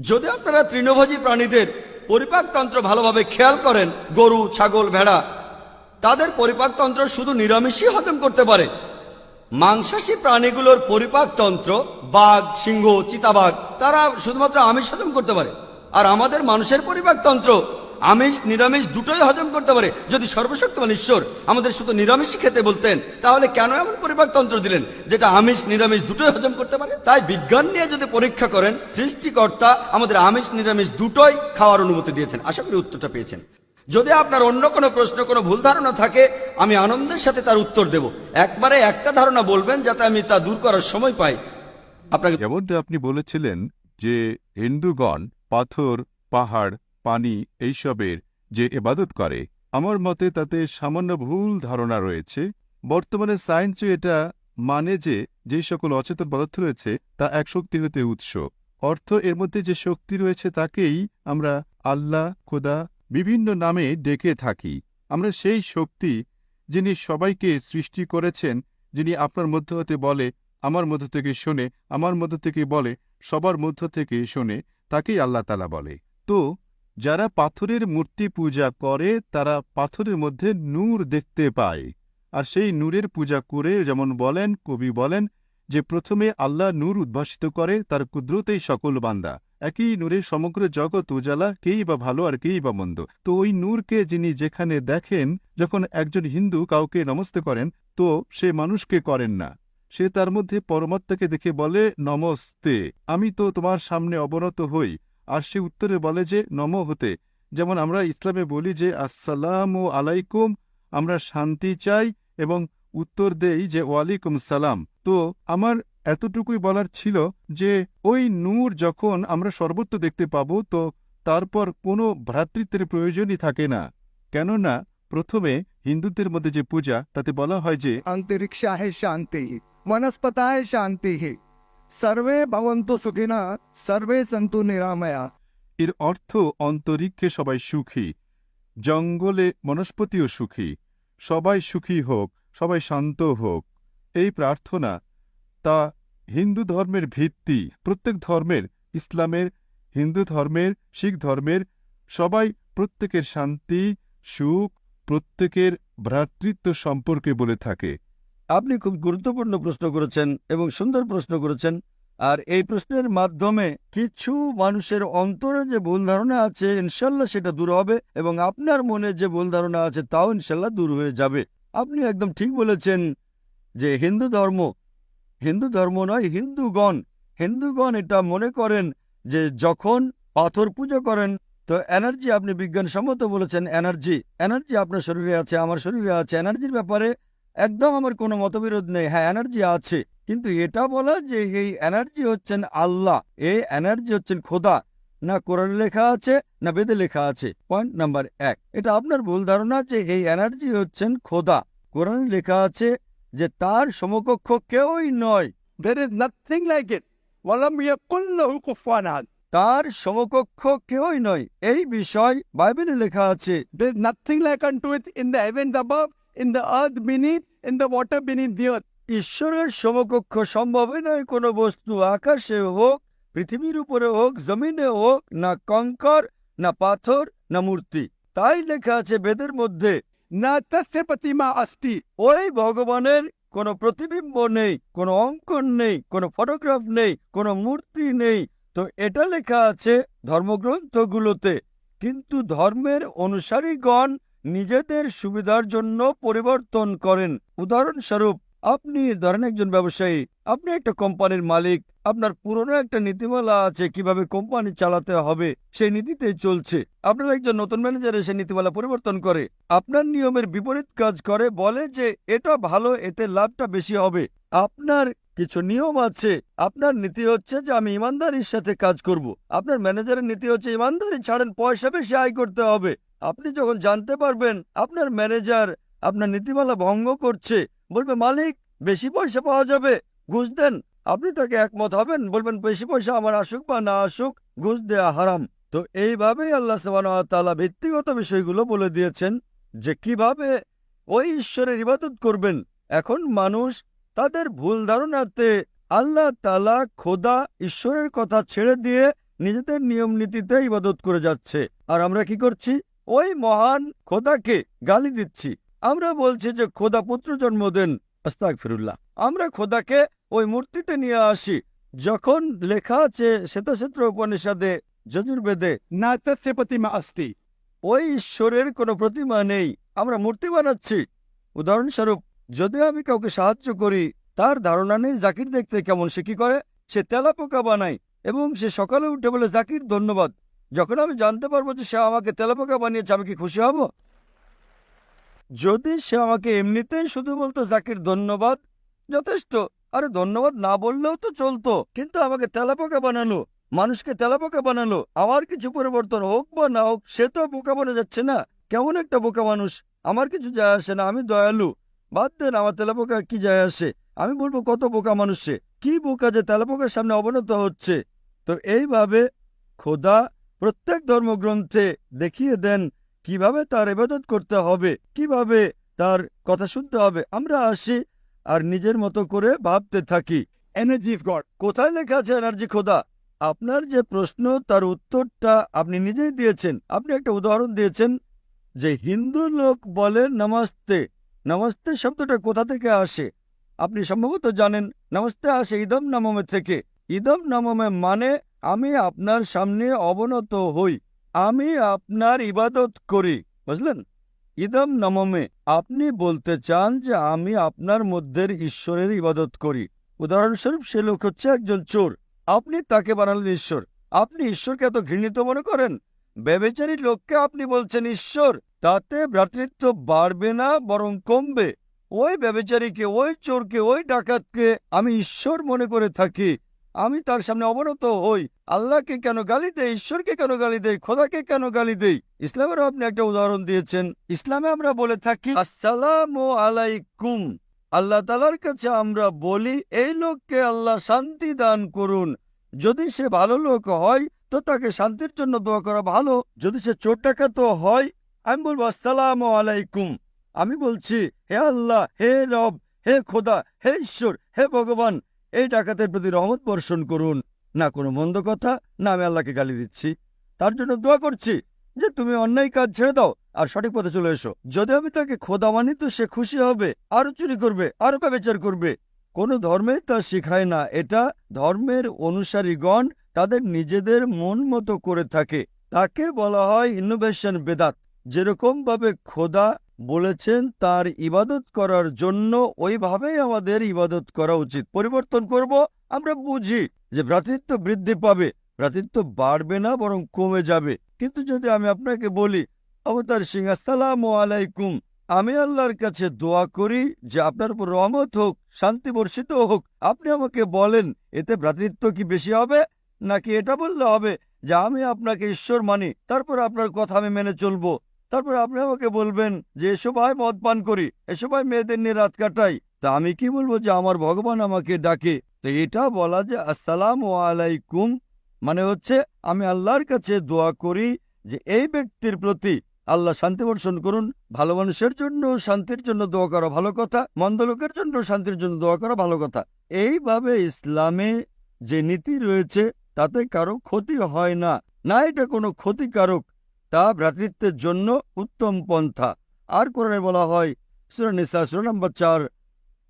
[SPEAKER 2] যদি আপনারা তৃণভোজী প্রাণীদের পরিপাকতন্ত্র ভালোভাবে খেয়াল করেন, গরু, ছাগল, ভেড়া, তাদের পরিপাকতন্ত্র শুধু নিরামিষই হজম করতে পারে। মাংসাশী প্রাণীগুলোর পরিপাকতন্ত্র, বাঘ, সিংহ, চিতাবাঘ, তারা শুধুমাত্র আমিষ হজম করতে পারে। আর আমাদের মানুষের পরিপাকতন্ত্র আমিষ নিরামিষ দুটোই হজম করতে পারে। যদি সর্বশক্তিমান ঈশ্বর আমাদের শুধু নিরামিষই খেতে বলতেন, তাহলে কেন এমন পরিপাকতন্ত্র দিলেন যেটা আমিষ নিরামিষ দুটোই হজম করতে পারে? তাই বিজ্ঞান নিয়ে যদি পরীক্ষা করেন, সৃষ্টিকর্তা আমাদের আমিষ নিরামিষ দুটোই খাওয়ার অনুমতি দিয়েছেন। আশা করি উত্তরটা পেয়েছেন। যদি আপনার অন্য কোনো প্রশ্ন, কোনো ভুল ধারণা থাকে, আমি আনন্দের সাথে তার উত্তর দেব। একবারে একটা ধারণা বলবেন যাতে আমি তা দূর করার সময় পাই। আপনাকে
[SPEAKER 4] যেমনটা আপনি বলেছিলেন যে হিন্দুগণ পাথর, পাহাড়, পানি এইসবের যে ইবাদত করে, আমার মতে তাতে সামান্য ভুল ধারণা রয়েছে। বর্তমানে সায়েন্সও এটা মানে যে যেই সকল অচেতন পদার্থ রয়েছে তা এক শক্তি হতে উৎস। অর্থ এর মধ্যে যে শক্তি রয়েছে তাকেই আমরা আল্লাহ, খোদা বিভিন্ন নামে ডেকে থাকি। আমরা সেই শক্তি যিনি সবাইকে সৃষ্টি করেছেন, যিনি আপনার মধ্য হতে বলে, আমার মধ্য থেকে শোনে, আমার মধ্য থেকে বলে, সবার মধ্য থেকে শোনে, তাকেই আল্লাহ তাআলা বলে। তো যারা পাথরের মূর্তি পূজা করে তারা পাথরের মধ্যে নূর দেখতে পায়, আর সেই নূরের পূজা করে, যেমন বলেন কবি বলেন যে প্রথমে আল্লাহ নূর উদ্ভাসিত করে, তার কুদরতেই সকল বান্দা, একই নূরে সমগ্র জগৎ উজালা, কেই বা ভালো আর কেই বা মন্দ। তো ওই নূরকে যিনি যেখানে দেখেন, যখন একজন হিন্দু কাউকে নমস্তে করেন, তো সে মানুষকে করেন না, সে তার মধ্যে পরমাত্মাকে দেখে বলে নমস্তে, আমি তো তোমার সামনে অবনত হই। আর সে উত্তরে বলে যে নম হতে, যেমন আমরা ইসলামে বলি যে আসসালামু আলাইকুম, আমরা শান্তি চাই, এবং উত্তর দেই যে ওয়ালাইকুম সালাম। তো আমার এতটুকুই বলার ছিল যে ওই নূর যখন আমরা সর্বত্র দেখতে পাবো, তো তারপর কোনো ভ্রাতৃত্বের প্রয়োজনই থাকে না। কেননা প্রথমে হিন্দুদের মধ্যে যে পূজা তাতে বলা হয় যে
[SPEAKER 5] अंतरिक्षा है शांति वनस्पता है शांति सर्वे भवन्तु सुखिनः सर्वे सन्तु निरामया।
[SPEAKER 4] এর অর্থ অন্তরিক্ষে সবাই সুখী, জঙ্গলে বনস্পতিও সুখী, সবাই সুখী হোক, সবাই শান্ত হোক। এই প্রার্থনা তা হিন্দু ধর্মের ভিত্তি। প্রত্যেক ধর্মের, ইসলামের, হিন্দু ধর্মের, শিখ ধর্মের সবাই প্রত্যেকের শান্তি, সুখ, প্রত্যেকের ভ্রাতৃত্ব সম্পর্কে বলে থাকে।
[SPEAKER 2] আপনি খুব গুরুত্বপূর্ণ প্রশ্ন করেছেন এবং সুন্দর প্রশ্ন করেছেন। আর এই প্রশ্নের মাধ্যমে কিছু মানুষের অন্তরে যে ভুল ধারণা আছে ইনশাল্লাহ সেটা দূর হবে, এবং আপনার মনে যে ভুল ধারণা আছে তাও ইনশাল্লাহ দূর হয়ে যাবে। আপনি একদম ঠিক বলেছেন যে হিন্দু ধর্ম নয়, হিন্দুগণ এটা মনে করেন যে যখন পাথর পুজো করেন তো এনার্জি, আপনি বিজ্ঞানসম্মত বলেছেন এনার্জি আপনার শরীরে আছে, আমার শরীরে আছে। এনার্জির ব্যাপারে একদম আমার কোনো মতবিরোধ নেই। হ্যাঁ, এনার্জি আছে, কিন্তু এটা বলা যে এই এনার্জি হচ্ছেন আল্লাহ, এই এনার্জি হচ্ছেন খোদা, না কোরআনে লেখা আছে না বেদে লেখা আছে। পয়েন্ট নাম্বার 1, এটা আপনার ভুল ধারণা যে এই এনার্জি হচ্ছেন খোদা। কোরআনে লেখা আছে যে তার সমকক্ষ কেউই নয়,
[SPEAKER 5] There is nothing like it. वलम यकुल लहु कुफुवन अहद।
[SPEAKER 2] তার সমকক্ষ কেউই নয়, এই বিষয় বাইবেলে লেখা আছে।
[SPEAKER 5] There is nothing like unto it in the heavens above, in the earth beneath, in the water beneath the earth.
[SPEAKER 2] ঈশ্বরের সমকক্ষ সম্ভবই নয় কোনো বস্তু, আকাশে হোক, পৃথিবীর উপরে হোক, জমিনে হোক, না কঙ্কর, না পাথর, না মূর্তি। তাই লেখা আছে বেদের মধ্যে,
[SPEAKER 5] न तस्य प्रतिमा अस्ति।
[SPEAKER 2] ওই ভগবানের কোনো প্রতিবিম্ব নেই, কোনো অঙ্কন নেই, কোনো ফটোগ্রাফ নেই, কোনো মূর্তি নেই। তো এটা লেখা আছে ধর্মগ্রন্থগুলোতে, কিন্তু ধর্মের অনুসারীগণ নিজেদের সুবিধার জন্য পরিবর্তন করেন। উদাহরণস্বরূপ, আপনি ধরেন একজন ব্যবসায়ী, আপনি একটা কোম্পানির মালিক, আপনার পুরনো একটা নীতিমালা আছে কিভাবে কোম্পানি চালাতে হবে, সেই নীতিতেই চলছে। আপনার একজন নতুন ম্যানেজার এসে নীতিমালা পরিবর্তন করে, আপনার নিয়মের বিপরীত কাজ করে, বলে যে এটা ভালো, এতে লাভটা বেশি হবে। আপনার কিছু নিয়ম আছে, আপনার নীতি হচ্ছে যে আমি ইমানদারির সাথে কাজ করব। আপনার ম্যানেজারের নীতি হচ্ছে ইমানদারি ছাড়েন, পয়সা বেশি আয় করতে হবে। আপনি যখন জানতে পারবেন আপনার ম্যানেজার আপনার নীতিমালা ভঙ্গ করছে, বলবে মালিক বেশি পয়সা পাওয়া যাবে, ঘুষ দেন। আপনি তাকে একমত হবেন, বলবেন বেশি পয়সা আমার আসুক বা না আসুক, ঘুষ দেয়া হারাম। তো এইভাবেই আল্লাহ সুবহানাহু ওয়া তাআলা ব্যক্তিগত বিষয়গুলো বলে দিয়েছেন যে কিভাবে ওই ঈশ্বরের ইবাদত করবেন। এখন মানুষ তাদের ভুল ধারণাতে আল্লাহ তাআলা খোদা ঈশ্বরের কথা ছেড়ে দিয়ে নিজেদের নিয়ম নীতিতে ইবাদত করে যাচ্ছে। আর আমরা কি করছি? ওই মহান খোদাকে গালি দিচ্ছি। আমরা বলছি যে খোদা পুত্র জন্ম দেন, আস্তাগফিরুল্লাহ। আমরা খোদাকে ওই মূর্তিতে নিয়ে আসি, যখন লেখা আছে শ্বেতাক্ষেত্র উপনিষদে, যজুর্বেদে,
[SPEAKER 5] न तस्य प्रतिमा अस्ति।
[SPEAKER 2] ওই ঈশ্বরের কোনো প্রতিমা নেই, আমরা মূর্তি বানাচ্ছি। উদাহরণস্বরূপ, যদি আমি কাউকে সাহায্য করি, তার ধারণা নেই জাকির দেখতে কেমন, সে কি করে? সে তেলাপোকা বানায় এবং সে সকালে উঠে বলে জাকির ধন্যবাদ। যখন আমি জানতে পারবো যে সে আমাকে তেলাপোকা বানিয়েছে, আমি কি খুশি হব? যদি সে আমাকে এমনিতেই শুধু বলতো জাকির ধন্যবাদ, যথেষ্ট, আরে ধন্যবাদ না বললেও তো চলতো, কিন্তু আমাকে তেলাপোকা বানালো, মানুষকে তেলাপোকা বানালো। আমার কিছু পরিবর্তন হোক বা না হোক, সে তো বোকা বনে যাচ্ছে না। কেমন একটা বোকা মানুষ, আমার কিছু যায় আসে না, আমি দয়ালু, বাদ দেন, আমার তেলাপোকা কি যায় আসে? আমি বলবো কত বোকা মানুষ সে, কি বোকা যে তেলাপোকার সামনে অবনত হচ্ছে। তো এইভাবে খোদা প্রত্যেক ধর্মগ্রন্থে দেখিয়ে দেন কিভাবে তার ইবাদত করতে হবে, কিভাবে তার কথা শুনতে হবে। আমরা আসি আর নিজের মতো করে ভাবতে থাকি
[SPEAKER 5] Energy of God.
[SPEAKER 2] কোথায় লেখা আছে এনার্জি খোদা। আপনার যে প্রশ্ন তার উত্তরটা আপনি নিজেই দিয়েছেন। আপনি একটা উদাহরণ দিয়েছেন যে হিন্দু লোক বলে নমস্তে। নমস্তে শব্দটা কোথা থেকে আসে? আপনি সম্ভবত জানেন নমস্তে আসে ইদম নামমে থেকে। ইদম নামমে মানে আমি আপনার সামনে অবনত হই, আমি আপনার ইবাদত করি, বুঝলেন? ইদম নামমে আপনি বলতে চান যে আমি আপনার মধ্যের ঈশ্বরের ইবাদত করি। উদাহরণস্বরূপ, সে লোক হচ্ছে একজন চোর, আপনি তাকে বানালেন ঈশ্বর। আপনি ঈশ্বরকে এত ঘৃণিত মনে করেন? ব্যভিচারী লোককে আপনি বলছেন ঈশ্বর, তাতে ভ্রাতৃত্ব বাড়বে না বরং কমবে। ওই ব্যভিচারীকে, ওই চোরকে, ওই ডাকাতকে আমি ঈশ্বর মনে করে থাকি, আমি তার সামনে অবনত হই, আল্লাহকে কেন গালি দেই, ঈশ্বরকে কেন গালি দেই, খোদাকে কেন গালি দেই? ইসলামেরও আপনি একটা উদাহরণ দিয়েছেন। ইসলামে আমরা বলে থাকি আসসালামু আলাইকুম। আল্লাহ তাআলার কাছে আমরা বলি এই লোককে আল্লাহ শান্তি দান করুন। যদি সে ভালো লোক হয় তো তাকে শান্তির জন্য দোয়া করা ভালো। যদি সে চোর ডাকাত হয়, আমি বলবো আসসালামু আলাইকুম। আমি বলছি হে আল্লাহ, হে রব, হে খোদা, হে ঈশ্বর, হে ভগবান, এই ডাকাতের প্রতি রহমত বর্ষণ করুন। না কোনো মন্দ কথা, না আমি আল্লাহকে গালি দিচ্ছি। তার জন্য দোয়া করছি যে তুমি অন্যায় কাজ ছেড়ে দাও আর সঠিক পথে চলে এসো। যদি আমি তাকে খোদা মানি তো সে খুশি হবে, আরো চুরি করবে, আরো ব্যভিচার করবে। কোনো ধর্মে তা শেখায় না। এটা ধর্মের অনুসারীগণ তাদের নিজেদের মন মতো করে থাকে। তাকে বলা হয় ইনোভেশন বেদাত। যেরকম ভাবে খোদা বলেছেন তার ইবাদত করার জন্য, ওইভাবেই আমাদের ইবাদত করা উচিত। পরিবর্তন করব, আমরা বুঝি যে ভ্রাতৃত্ব বৃদ্ধি পাবে, ভ্রাতৃত্ব বাড়বে না বরং কমে যাবে। কিন্তু যদি আমি আপনাকে বলি অবতার সিং আসসালামু আলাইকুম, আমি আল্লাহর কাছে দোয়া করি যে আপনার উপর রহমত হোক, শান্তি বর্ষিত হোক, আপনি আমাকে বলেন এতে ভ্রাতৃত্ব কি বেশি হবে, নাকি এটা বললে হবে যে আমি আপনাকে ঈশ্বর মানি, তারপর আপনার কথা আমি মেনে চলবো? তারপর আপনি আমাকে বলবেন যে এসো ভাই মদ পান করি, এসো ভাই মেয়েদের নিয়ে রাত কাটাই। তা আমি কি বলবো যে আমার ভগবান আমাকে ডাকে? তো এটা বলা যে আসসালামু আলাইকুম মানে হচ্ছে আমি আল্লাহর কাছে দোয়া করি যে এই ব্যক্তির প্রতি আল্লাহ শান্তি বর্ষণ করুন। ভালো মানুষের জন্য শান্তির জন্য দোয়া করা ভালো কথা, মন্দ লোকের জন্য শান্তির জন্য দোয়া করা ভালো কথা। এইভাবে ইসলামে যে নীতি রয়েছে তাতে কারো ক্ষতি হয় না, না এটা কোনো ক্ষতিকারক। তা ভ্রাতৃত্বের জন্য উত্তম পন্থা। আর কোরআনে বলা হয় সূরা নিসা সূরা নম্বর 4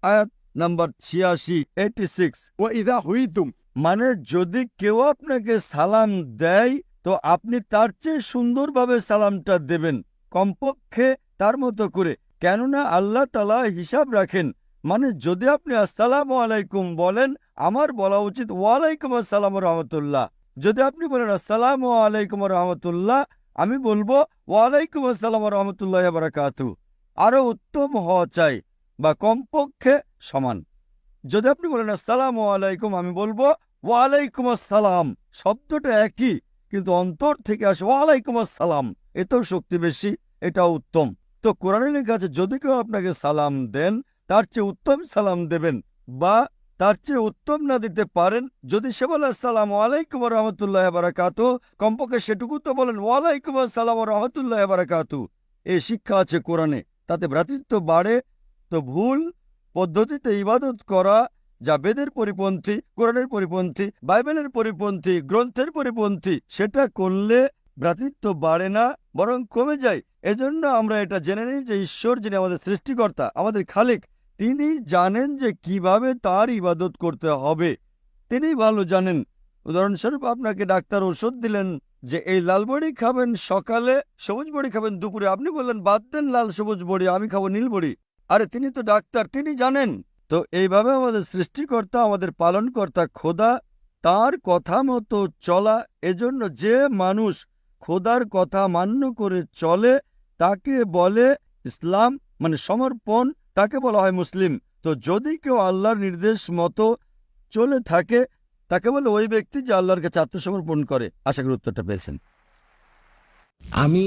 [SPEAKER 2] আয়াত নম্বর 86
[SPEAKER 3] وإذا حييتم
[SPEAKER 2] মানে যদি কেউ আপনাকে সালাম দেয় তো আপনি তার চেয়ে সুন্দরভাবে সালামটা দেবেন, কমপক্ষে তার মতো করে। কেননা আল্লাহ তাআলা হিসাব রাখেন। মানে যদি আপনি আসসালামু আলাইকুম বলেন, আমার বলা উচিত ওয়ালাইকুম আসসালাম ওয়া রাহমাতুল্লাহ। যদি আপনি বলেন আসসালামু আলাইকুম ওয়া রাহমাতুল্লাহ, আমি বলবো ওয়ালাইকুম আসসালাম ওয়া রাহমাতুল্লাহি ওয়া বারাকাতুহু। আরো উত্তম হওয়া চাই বা কমপক্ষে সমান। যদি আপনি বলেন আসসালামু আলাইকুম, আমি বলবো ওয়ালাইকুম আসসালাম। শব্দটা একই কিন্তু অন্তর থেকে আসে ওয়ালাইকুম আসসালাম, এতেও শক্তি বেশি, এটা উত্তম। তো কোরআনে লেখা আছে যদি কেউ আপনাকে সালাম দেন তার চেয়ে উত্তম সালাম দেবেন, বা তার চেয়ে উত্তম না দিতে পারেন। যদি সে বলে আসসালামু আলাইকুম ওয়া রাহমাতুল্লাহি ওয়া বারাকাতুহু, কমপক্ষে সেটুকু তো বলেন ওয়ালাইকুম আসসালাম ওয়া রাহমাতুল্লাহি ওয়া বারাকাতুহু। এই শিক্ষা আছে কোরআনে, তাতে ভ্রাতৃত্ব বাড়ে। তো ভুল পদ্ধতিতে ইবাদত করা যা বেদের পরিপন্থী, কোরআনের পরিপন্থী, বাইবেলের পরিপন্থী, গ্রন্থের পরিপন্থী, সেটা করলে ভ্রাতৃত্ব বাড়ে না বরং কমে যায়। এজন্য আমরা এটা জেনে নিই যে ঈশ্বর যিনি আমাদের সৃষ্টিকর্তা, আমাদের খালিক, তিনি জানেন যে কিভাবে তার ইবাদত করতে হবে। তিনি ভালো জানেন। উদাহরণস্বরূপ আপনাকে ডাক্তার ওষুধ দিলেন যে এই লাল বড়ি খাবেন সকালে, সবুজ বড়ি খাবেন দুপুরে। আপনি বললেন বাদ দেন লাল সবুজ বড়ি, আমি খাবো নীল বড়ি। আরে তিনি তো ডাক্তার, তিনি জানেন। তো এইভাবে আমাদের সৃষ্টিকর্তা, আমাদের পালনকর্তা খোদা, তার কথা মতো চলা। এজন্য যে মানুষ খোদার কথা মান্য করে চলে তাকে বলে ইসলাম, মানে সমর্পণ, তাকে বলা হয় মুসলিম। তো যদি কেউ আল্লাহর নির্দেশ মতো চলে থাকে তাকে বলে ওই ব্যক্তি যে আল্লাহর কাছে আত্মসমর্পণ করে। আশা করি উত্তরটা পেয়েছেন।
[SPEAKER 6] আমি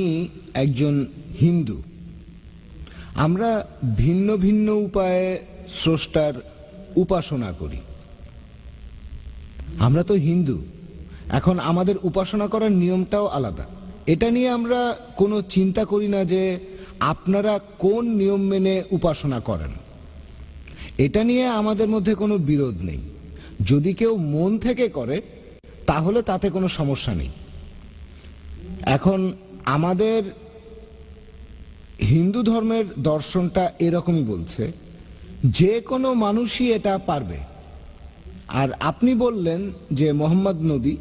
[SPEAKER 6] একজন হিন্দু। আমরা ভিন্ন ভিন্ন উপায়ে স্রষ্টার উপাসনা করি। আমরা তো হিন্দু, এখন আমাদের উপাসনা করার নিয়মটাও আলাদা। এটা নিয়ে আমরা কোনো চিন্তা করি না যে আপনারা কোন নিয়ম মেনে উপাসনা করেন। এটা নিয়ে আমাদের মধ্যে কোনো বিরোধ নেই। যদি কেউ মন থেকে করে তাহলে তাতে কোনো সমস্যা নেই। এখন আমাদের হিন্দু ধর্মের দর্শনটা এরকমই বলছে যে কোনো মানুষই এটা পারবে। আর আপনি বললেন যে মোহাম্মদ নবী,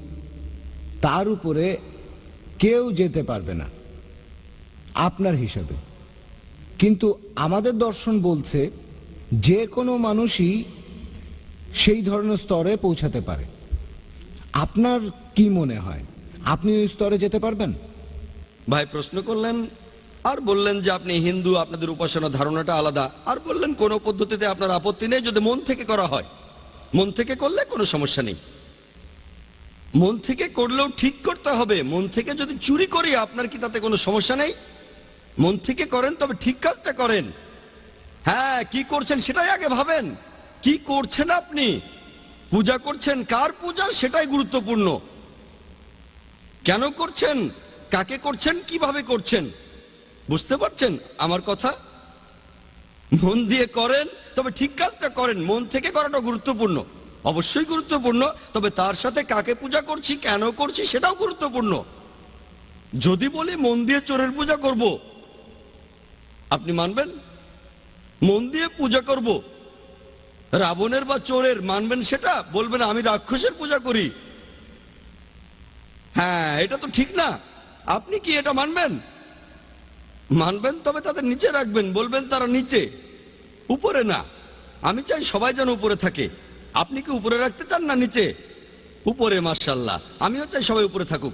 [SPEAKER 6] তার উপরে কেউ যেতে পারবে না আপনার হিসাবে। কিন্তু আমাদের দর্শন বলছে যে কোনো মানুষই সেই ধরনের স্তরে পৌঁছাতে পারে। আপনার কি মনে হয়, আপনি ওই স্তরে যেতে পারবেন?
[SPEAKER 2] ভাই প্রশ্ন করলেন আর বললেন যে আপনি হিন্দু, আপনাদের উপাসনা ধারণাটা আলাদা। আর বললেন কোন পদ্ধতিতে আপনার আপত্তি নেই যদি মন থেকে করা হয়। মন থেকে করলে কোনো সমস্যা নেই। মন থেকে করলেও ঠিক করতে হবে। মন থেকে যদি চুরি করি আপনার কি তাতে কোনো সমস্যা নেই? মন থেকে করেন তবে ঠিক কাজটা করেন। হ্যাঁ, কি করছেন সেটাই আগে ভাবেন। কি করছেন আপনি? পূজা করছেন, কার পূজা সেটাই গুরুত্বপূর্ণ। কেন করছেন, কাকে করছেন, কিভাবে করছেন, বুঝতে পারছেন আমার কথা? মন দিয়ে করেন তবে ঠিক কাজটা করেন। মন থেকে করাটা গুরুত্বপূর্ণ, অবশ্যই গুরুত্বপূর্ণ, তবে তার সাথে কাকে পূজা করছি, কেন করছি সেটাও গুরুত্বপূর্ণ। যদি বলি মন দিয়ে চোরের পূজা করব, আপনি মানবেন? মন দিয়ে পূজা করব রাবণের বা চোরের, মানবেন সেটা? বলবেন আমি রাক্ষসের পূজা করি। হ্যাঁ, এটা তো ঠিক না। আপনি কি এটা মানবেন? মানবেন, তবে তাদের নিচে রাখবেন, বলবেন তারা নিচে, উপরে না। আমি চাই সবাই যেন উপরে থাকে। আপনি কি উপরে রাখতে চান না নিচে? উপরে, মাশাআল্লাহ, আমিও চাই সবাই উপরে থাকুক।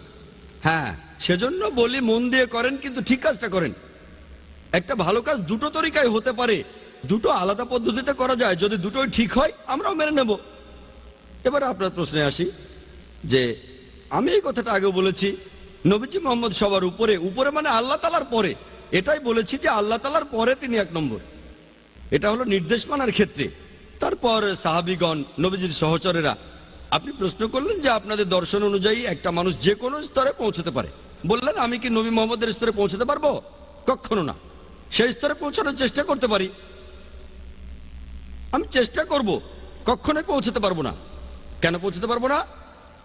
[SPEAKER 2] হ্যাঁ, সেজন্য বলি মন দিয়ে করেন কিন্তু ঠিক কাজটা করেন। একটা ভালো কাজ দুটো তরিকায় হতে পারে, দুটো আলাদা পদ্ধতিতে করা যায়। যদি দুটোই ঠিক হয় আমরাও মেনে নেব। এবার আপনার প্রশ্নে আসি, যে আমি এই কথাটা আগেও বলেছি, নবীজি মোহাম্মদ সবার উপরে। উপরে মানে আল্লাহ তাআলার পরে। এটাই বলেছি যে আল্লাহ তাআলার পরে তিনি 1 নম্বর। এটা হলো নির্দেশ মানার ক্ষেত্রে। তারপর সাহাবীগণ, নবীজির সহচরেরা। আপনি প্রশ্ন করলেন যে আপনাদের দর্শন অনুযায়ী একটা মানুষ যে কোনো স্তরে পৌঁছতে পারে। বললেন আমি কি নবী মোহাম্মদের স্তরে পৌঁছতে পারবো? কখনো না। সেই স্তরে পৌঁছানোর চেষ্টা করতে পারি, আমি চেষ্টা করব, কখনোই পৌঁছতে পারবো না। কেন পৌঁছতে পারবো না?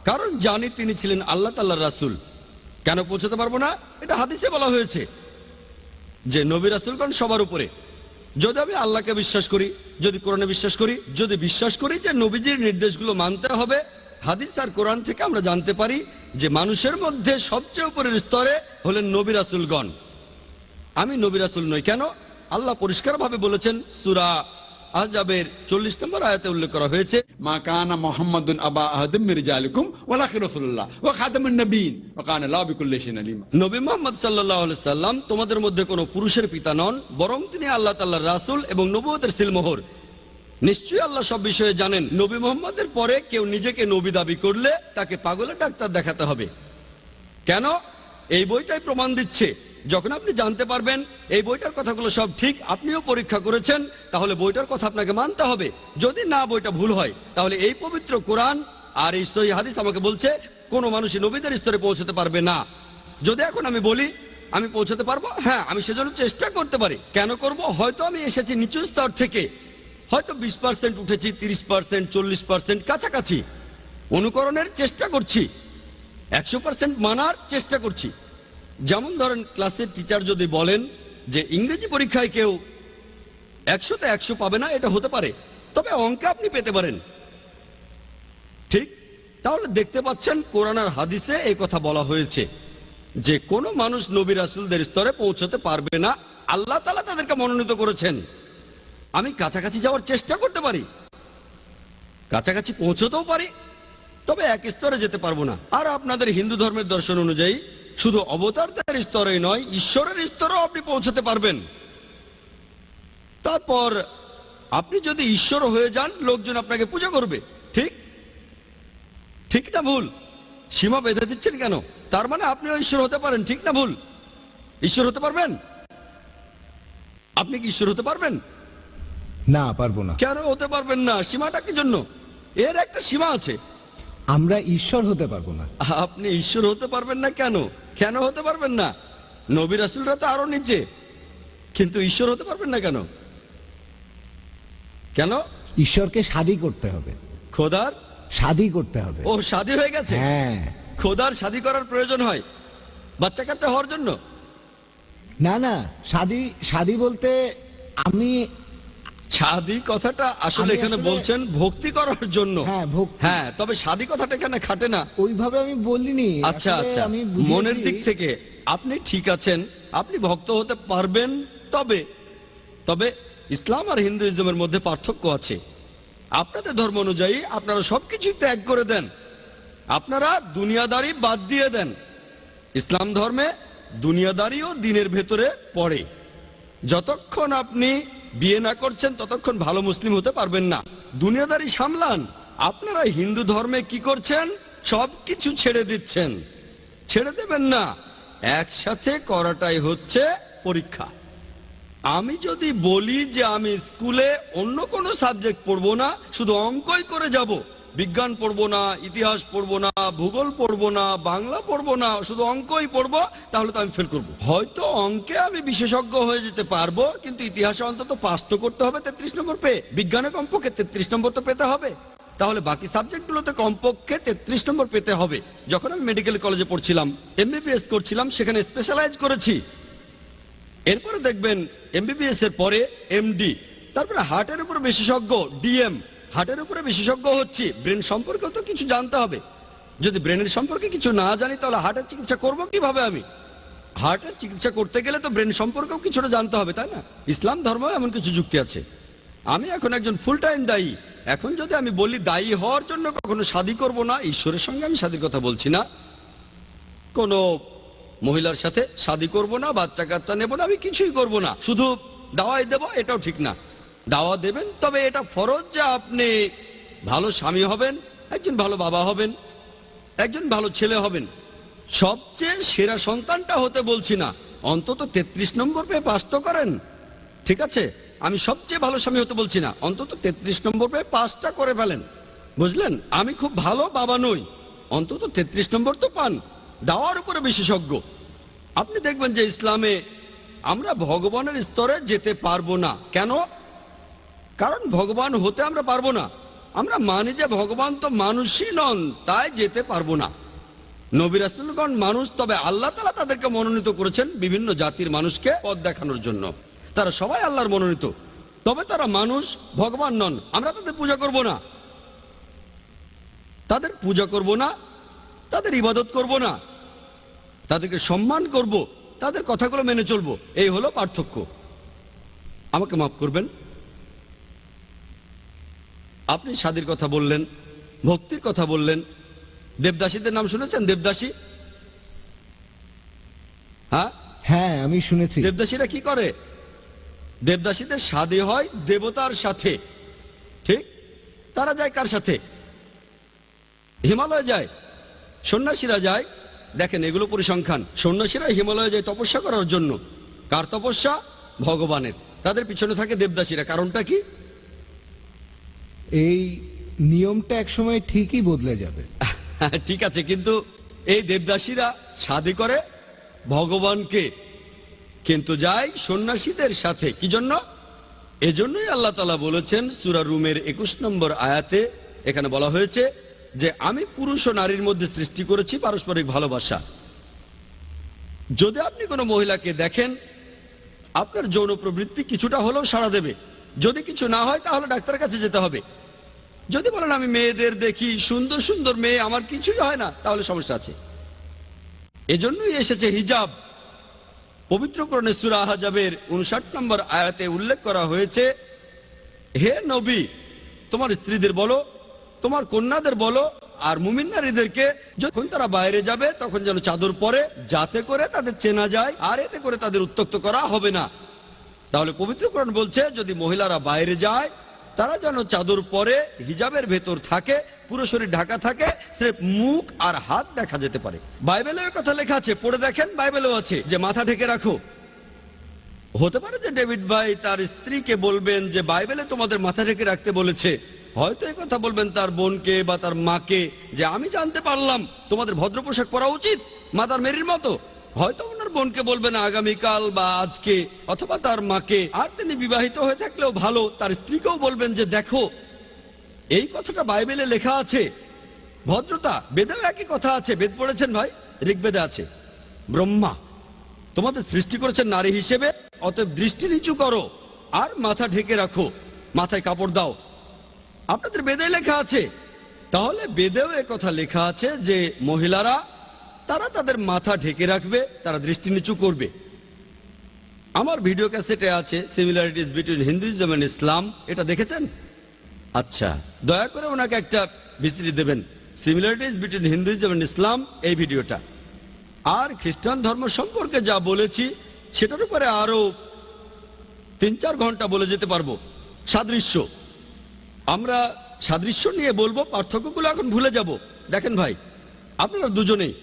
[SPEAKER 2] কারণ জানি তিনি ছিলেন আল্লাহ তাআলার রাসূল। কেন পৌঁছতে পারবো না? এটা হাদিসে বলা হয়েছে যে নবী রাসূলগণ সবার উপরে। যদি আমি আল্লাহকে বিশ্বাস করি, যদি কোরআনে বিশ্বাস করি, যদি বিশ্বাস করি যে নবীজির নির্দেশগুলো মানতে হবে, হাদিস আর কোরআন থেকে আমরা জানতে পারি যে মানুষের মধ্যে সবচেয়ে উপরের স্তরে হলেন নবী রাসূলগণ। আমি নবী রাসূল নই। কেন? আল্লাহ পরিষ্কারভাবে বলেছেন, সূরা আহজাবের 40 নম্বর আয়াতে উল্লেখ করা হয়েছে,
[SPEAKER 3] ما كان محمد أبا أحد من رجالكم ولكن رسول الله وخاتم النبيين وكان الله بكل شيء عليما।
[SPEAKER 2] নবী মুহাম্মদ সাল্লাল্লাহু আলাইহি সাল্লাম তোমাদের মধ্যে কোনো পুরুষের পিতা নন, বরং তিনি আল্লাহ তাআলার রাসূল এবং নবুয়তের সিলমোহর। নিশ্চয়ই আল্লাহ সব বিষয়ে জানেন। নবী মুহাম্মদের পরে কেউ নিজেকে নবী দাবি করলে তাকে পাগলের ডাক্তার দেখাতে হবে। কেন? এই বইটাই প্রমাণ দিচ্ছে। যখন আপনি জানতে পারবেন এই বইটার কথাগুলো সব ঠিক, আপনিও পরীক্ষা করেছেন, তাহলে বইটার কথা আপনাকে মানতে হবে। যদি না বইটা ভুল হয়, তাহলে এই পবিত্র কোরআন আর এই সহিহ হাদিস আমাকে বলছে কোনো মানুষই নবীদের স্তরে পৌঁছতে পারবে না। যদি এখন আমি বলি আমি পৌঁছতে পারবো, হ্যাঁ, আমি সেজন্য চেষ্টা করতে পারি। কেন করব? হয়তো আমি এসেছি নিচু স্তর থেকে, হয়তো 20% উঠেছি, 30%, 40%, কাছাকাছি। অনুকরণের চেষ্টা করছি, 100% মানার চেষ্টা করছি। যেমন ধরেন, ক্লাসের টিচার যদি বলেন যে ইংরেজি পরীক্ষায় কেউ 100তে 100 পাবে না, এটা হতে পারে, তবে অঙ্কে আপনি পেতে পারেন। ঠিক? তাহলে দেখতে পাচ্ছেন কোরআন আর হাদিসে এই কথা বলা হয়েছে যে কোনো মানুষ নবী রাসূলদের স্তরে পৌঁছতে পারবে না। আল্লাহ তাআলা তাদেরকে মনোনীত করেছেন। আমি কাছাকাছি যাওয়ার চেষ্টা করতে পারি, কাছাকাছি পৌঁছতেও পারি, তবে এক স্তরে যেতে পারবো না। আর আপনাদের হিন্দু ধর্মের দর্শন অনুযায়ী শুধু অবতারদের স্তরে নয়, ঈশ্বরের স্তরেও আপনি পৌঁছতে পারবেন। তারপর আপনি যদি ঈশ্বর হয়ে যান, লোকজন আপনাকে পূজা করবে। ঠিক? ঠিক না ভুল? সীমা বেঁধে দিচ্ছেন কেন? তার মানে আপনিও ঈশ্বর হতে পারেন। ঠিক না ভুল? ঈশ্বর হতে পারবেন? আপনি কি ঈশ্বর হতে পারবেন?
[SPEAKER 6] না, পারবো না।
[SPEAKER 2] কেন হতে পারবেন না? সীমাটা কি জন্য? এর একটা সীমা আছে।
[SPEAKER 6] আমরা ঈশ্বর হতে পারবো না।
[SPEAKER 2] আপনি ঈশ্বর হতে পারবেন না কেন? কেন হতে পারবেন না? নবী রাসূলরা তো আরো নিচে, কিন্তু ঈশ্বর হতে পারবেন না কেন? কেন?
[SPEAKER 6] ঈশ্বরকে শাদী করতে হবে।
[SPEAKER 2] খোদার
[SPEAKER 6] শাদী করতে হবে।
[SPEAKER 2] ও শাদী হয়ে গেছে?
[SPEAKER 6] হ্যাঁ।
[SPEAKER 2] খোদার শাদী করার প্রয়োজন হয় বাচ্চা কাচ্চা হওয়ার জন্য?
[SPEAKER 6] না না, শাদী বলতে আমি
[SPEAKER 2] শাদী কথাটা আসলে
[SPEAKER 6] আমি
[SPEAKER 2] এখানে
[SPEAKER 6] আসলে-
[SPEAKER 2] বলছেন ভক্তি করার জন্য।
[SPEAKER 6] হ্যাঁ, ভক্তি।
[SPEAKER 2] হ্যাঁ, তবে শাদী কথাটা এখানে খাটে না।
[SPEAKER 6] ওইভাবে আমি বলিনি।
[SPEAKER 2] আচ্ছা
[SPEAKER 6] আসলে
[SPEAKER 2] আচ্ছা,
[SPEAKER 6] আমি বুঝিয়েছি-
[SPEAKER 2] মনের দিক থেকে আপনি ঠিক আছেন, আপনি ভক্ত হতে পারবেন। তবে তবে ইসলাম আর হিন্দুইজমের মধ্যে পার্থক্য আছে। আপনাদের ধর্ম অনুযায়ী আপনারা সবকিছু ত্যাগ করে দেন, আপনারা দুনিয়াদারি বাদ দিয়ে দেন। ইসলাম ধর্মে দুনিয়াদারিও দিনের ভেতরে পড়ে। যতক্ষণ আপনি বিয়ে না করছেন ততক্ষণ ভালো মুসলিম হতে পারবেন না। দুনিয়াদারি সামলান। আপনারা হিন্দু ধর্মে কি করছেন? সবকিছু ছেড়ে দিচ্ছেন। ছেড়ে দেবেন না, একসাথে করাটাই হচ্ছে পরীক্ষা। আমি যদি বলি যে আমি স্কুলে অন্য কোনো সাবজেক্ট পড়বো না, শুধু অঙ্কই করে যাব, বিজ্ঞান পড়বো না, ইতিহাস পড়বো না, ভূগোল পড়বো না, বাংলা পড়বো না, শুধু অঙ্কই পড়বো, তাহলে তো আমি ফেল করবো। হয়তো অঙ্কে আমি বিশেষজ্ঞ হয়ে যেতে পারবো, কিন্তু ইতিহাসে অন্তত পাস তো করতে হবে 33 নম্বর পেয়ে, বিজ্ঞানে কমপক্ষে 33 নম্বর তো পেতে হবে। তাহলে বাকি সাবজেক্টগুলোতে কমপক্ষে 33 নম্বর পেতে হবে। যখন আমি মেডিকেল কলেজে পড়ছিলাম, এমবিবিএস করছিলাম, সেখানে স্পেশালাইজ করেছি। এরপরে দেখবেন এমবিবিএস এর পরে এমডি, তারপরে হার্টের উপর বিশেষজ্ঞ ডিএম, হার্টের উপরে বিশেষজ্ঞ হচ্ছি। ব্রেন সম্পর্কেও তো কিছু জানতে হবে। যদি ব্রেনের সম্পর্কে কিছু না জানি, তাহলে হার্টের চিকিৎসা করব কিভাবে? আমি হার্টের চিকিৎসা করতে গেলে তো ব্রেন সম্পর্কেও কিছুটা জানতে হবে, তাই না? ইসলাম ধর্ম এমন কিছু যুক্তি আছে। আমি এখন একজন ফুল টাইম দায়ী। এখন যদি আমি বলি দায়ী হওয়ার জন্য কখনো শাদী করব না, ঈশ্বরের সঙ্গে আমি শাদীর কথা বলছি না, কোনো মহিলার সাথে শাদী করব না, বাচ্চা কাচ্চা নেব না, আমি কিছুই করব না, শুধু দাওয়াই দেব, এটাও ঠিক না। দাওয়া দেবেন, তবে এটা ফরজ যে আপনি ভালো স্বামী হবেন, একজন ভালো বাবা হবেন, একজন ভালো ছেলে হবেন। সবচেয়ে সেরা সন্তানটা হতে বলছি না, অন্তত 33 নম্বর পেয়ে পাস তো করেন, ঠিক আছে? আমি সবচেয়ে ভালো স্বামী হতে বলছি না, অন্তত 33 নম্বর পেয়ে পাসটা করে ফেলেন, বুঝলেন? আমি খুব ভালো বাবা নই, অন্তত 33 নম্বর তো পান। দাওয়ার উপরে বিশেষজ্ঞ। আপনি দেখবেন যে ইসলামে আমরা ভগবানের স্তরে যেতে পারবো না। কেন? কারণ ভগবান হতে আমরা পারবো না। আমরা মানি যে ভগবান তো মানুষই নন, তাই যেতে পারবো না। নবী রাসূলগণ মানুষ, তবে আল্লাহ তাআলা তাদেরকে মনোনীত করেছেন বিভিন্ন জাতির মানুষকে পথ দেখানোর জন্য। তারা সবাই আল্লাহর মনোনীত, তবে তারা মানুষ, ভগবান নন। আমরা তাদের পূজা করব না, তাদের পূজা করব না, তাদের ইবাদত করব না, তাদেরকে সম্মান করব, তাদের কথাগুলো মেনে চলবো। এই হলো পার্থক্য। আমাকে মাফ করবেন, আপনি শাদীর কথা বললেন, ভক্তির কথা বললেন। দেবদাসীদের নাম শুনেছেন? দেবদাসী, হ্যাঁ
[SPEAKER 6] হ্যাঁ, আমি শুনেছি।
[SPEAKER 2] দেবদাসীরা কি করে? দেবদাসীদের শাদী হয় দেবতার সাথে, ঠিক? তারা যায় কার সাথে? হিমালয়ে যায়। সন্ন্যাসীরা যায়, দেখেন এগুলো পরিসংখ্যান। সন্ন্যাসীরা হিমালয়ে যায় তপস্যা করার জন্য। কার তপস্যা? ভগবানের। তাদের পিছনে থাকে দেবদাসীরা। কারণটা কি?
[SPEAKER 6] এই নিয়মটা একসময় ঠিকই বদলে যাবে।
[SPEAKER 2] ঠিক আছে, কিন্তু এই দেবদাসীরা শাদী করে ভগবানকে, কিন্তু যায় সন্ন্যাসীদের সাথে। কি জন্য? এজন্যই আল্লাহ তাআলা বলেছেন সূরা রুমের 21 নম্বর আয়াতে, এখানে বলা হয়েছে যে আমি পুরুষ ও নারীর মধ্যে সৃষ্টি করেছি পারস্পরিক ভালোবাসা। যদি আপনি কোনো মহিলাকে দেখেন, আপনার যৌন প্রবৃত্তি কিছুটা হলেও সাড়া দেবে। যদি কিছু না হয়, তাহলে ডাক্তারের কাছে যেতে হবে। যদি বলেন আমি মেয়েদের দেখি, সুন্দর সুন্দর মেয়ে, আমার কিছুই হয় না, তাহলে সমস্যা আছে। এজন্যই এসেছে হিজাব। পবিত্র কোরআনে সূরা আহজাবের 59 নম্বর আয়াতে উল্লেখ করা হয়েছে, হে নবী, তোমার স্ত্রীদের বলো, তোমার কন্যাদের বলো, আর মুমিন নারীদেরকে যখন তারা বাইরে যাবে তখন যেন চাদর পরে, যাতে করে তাদের চেনা যায়, আর এতে করে তাদের উত্ত্যক্ত করা হবে না। তাহলে পবিত্র কোরআন বলছে যদি মহিলারা বাইরে যায়, তারা যেন চাদর পরে, হিজাবের ভেতর থাকে, পুরো শরীর ঢাকা থাকে, সির্ফ মুখ আর হাত দেখা যেতে পারে। বাইবেলেও কথা লেখা আছে, পড়ে দেখেন, বাইবেলেও আছে যে মাথা ঢেকে রাখো। হতে পারে যে ডেভিড ভাই তার স্ত্রীকে বলবেন যে বাইবেলে তোমাদের মাথা ঢেকে রাখতে বলেছে। হয়তো এই কথা বলবেন তার বোনকে বা তার মাকে, যে আমি জানতে পারলাম তোমাদের ভদ্র পোশাক পরা উচিত, মাদার মেরির মতো। হয়তো ওনার বোনকে বলবেন আগামীকাল বা আজকে, অথবা তার মাকে। আর তিনি বিবাহিত হয়ে থাকলেও ভালো, তার স্ত্রীকেও বলবেন যে দেখো, এই কথাটা বাইবেলে লেখা আছে। ভদ্রতা বেদেও একই কথা আছে। বেদ পড়েছেন ভাই? ঋগ্বেদে আছে, ব্রহ্মা তোমাদের সৃষ্টি করেছেন নারী হিসেবে, অতএব দৃষ্টি নিচু করো আর মাথা ঢেকে রাখো, মাথায় কাপড় দাও। আপনাদের বেদে লেখা আছে। তাহলে বেদেও কথা লেখা আছে যে মহিলারা তারা তাদের মাথা ঢেকে রাখবে, তারা দৃষ্টি নিচু করবে। আমার ভিডিও ক্যাসেটে আছে সিমিলারিটিজ বিটুইন হিন্দুইজম এন্ড ইসলাম, এটা দেখেছেন? আচ্ছা, দয়া করে ওনাকে একটা ভিসিডি দেবেন, সিমিলারিটিজ বিটুইন হিন্দুইজম এন্ড ইসলাম, এই ভিডিওটা। আর খ্রিস্টান ধর্ম সম্পর্কে যা বলেছি সেটার উপরে আরো 3-4 ঘন্টা বলে যেতে পারবো। সাদৃশ্য, আমরা সাদৃশ্য নিয়ে বলবো, পার্থক্যগুলো এখন ভুলে যাব। দেখেন ভাই, আপনারা দুজনেই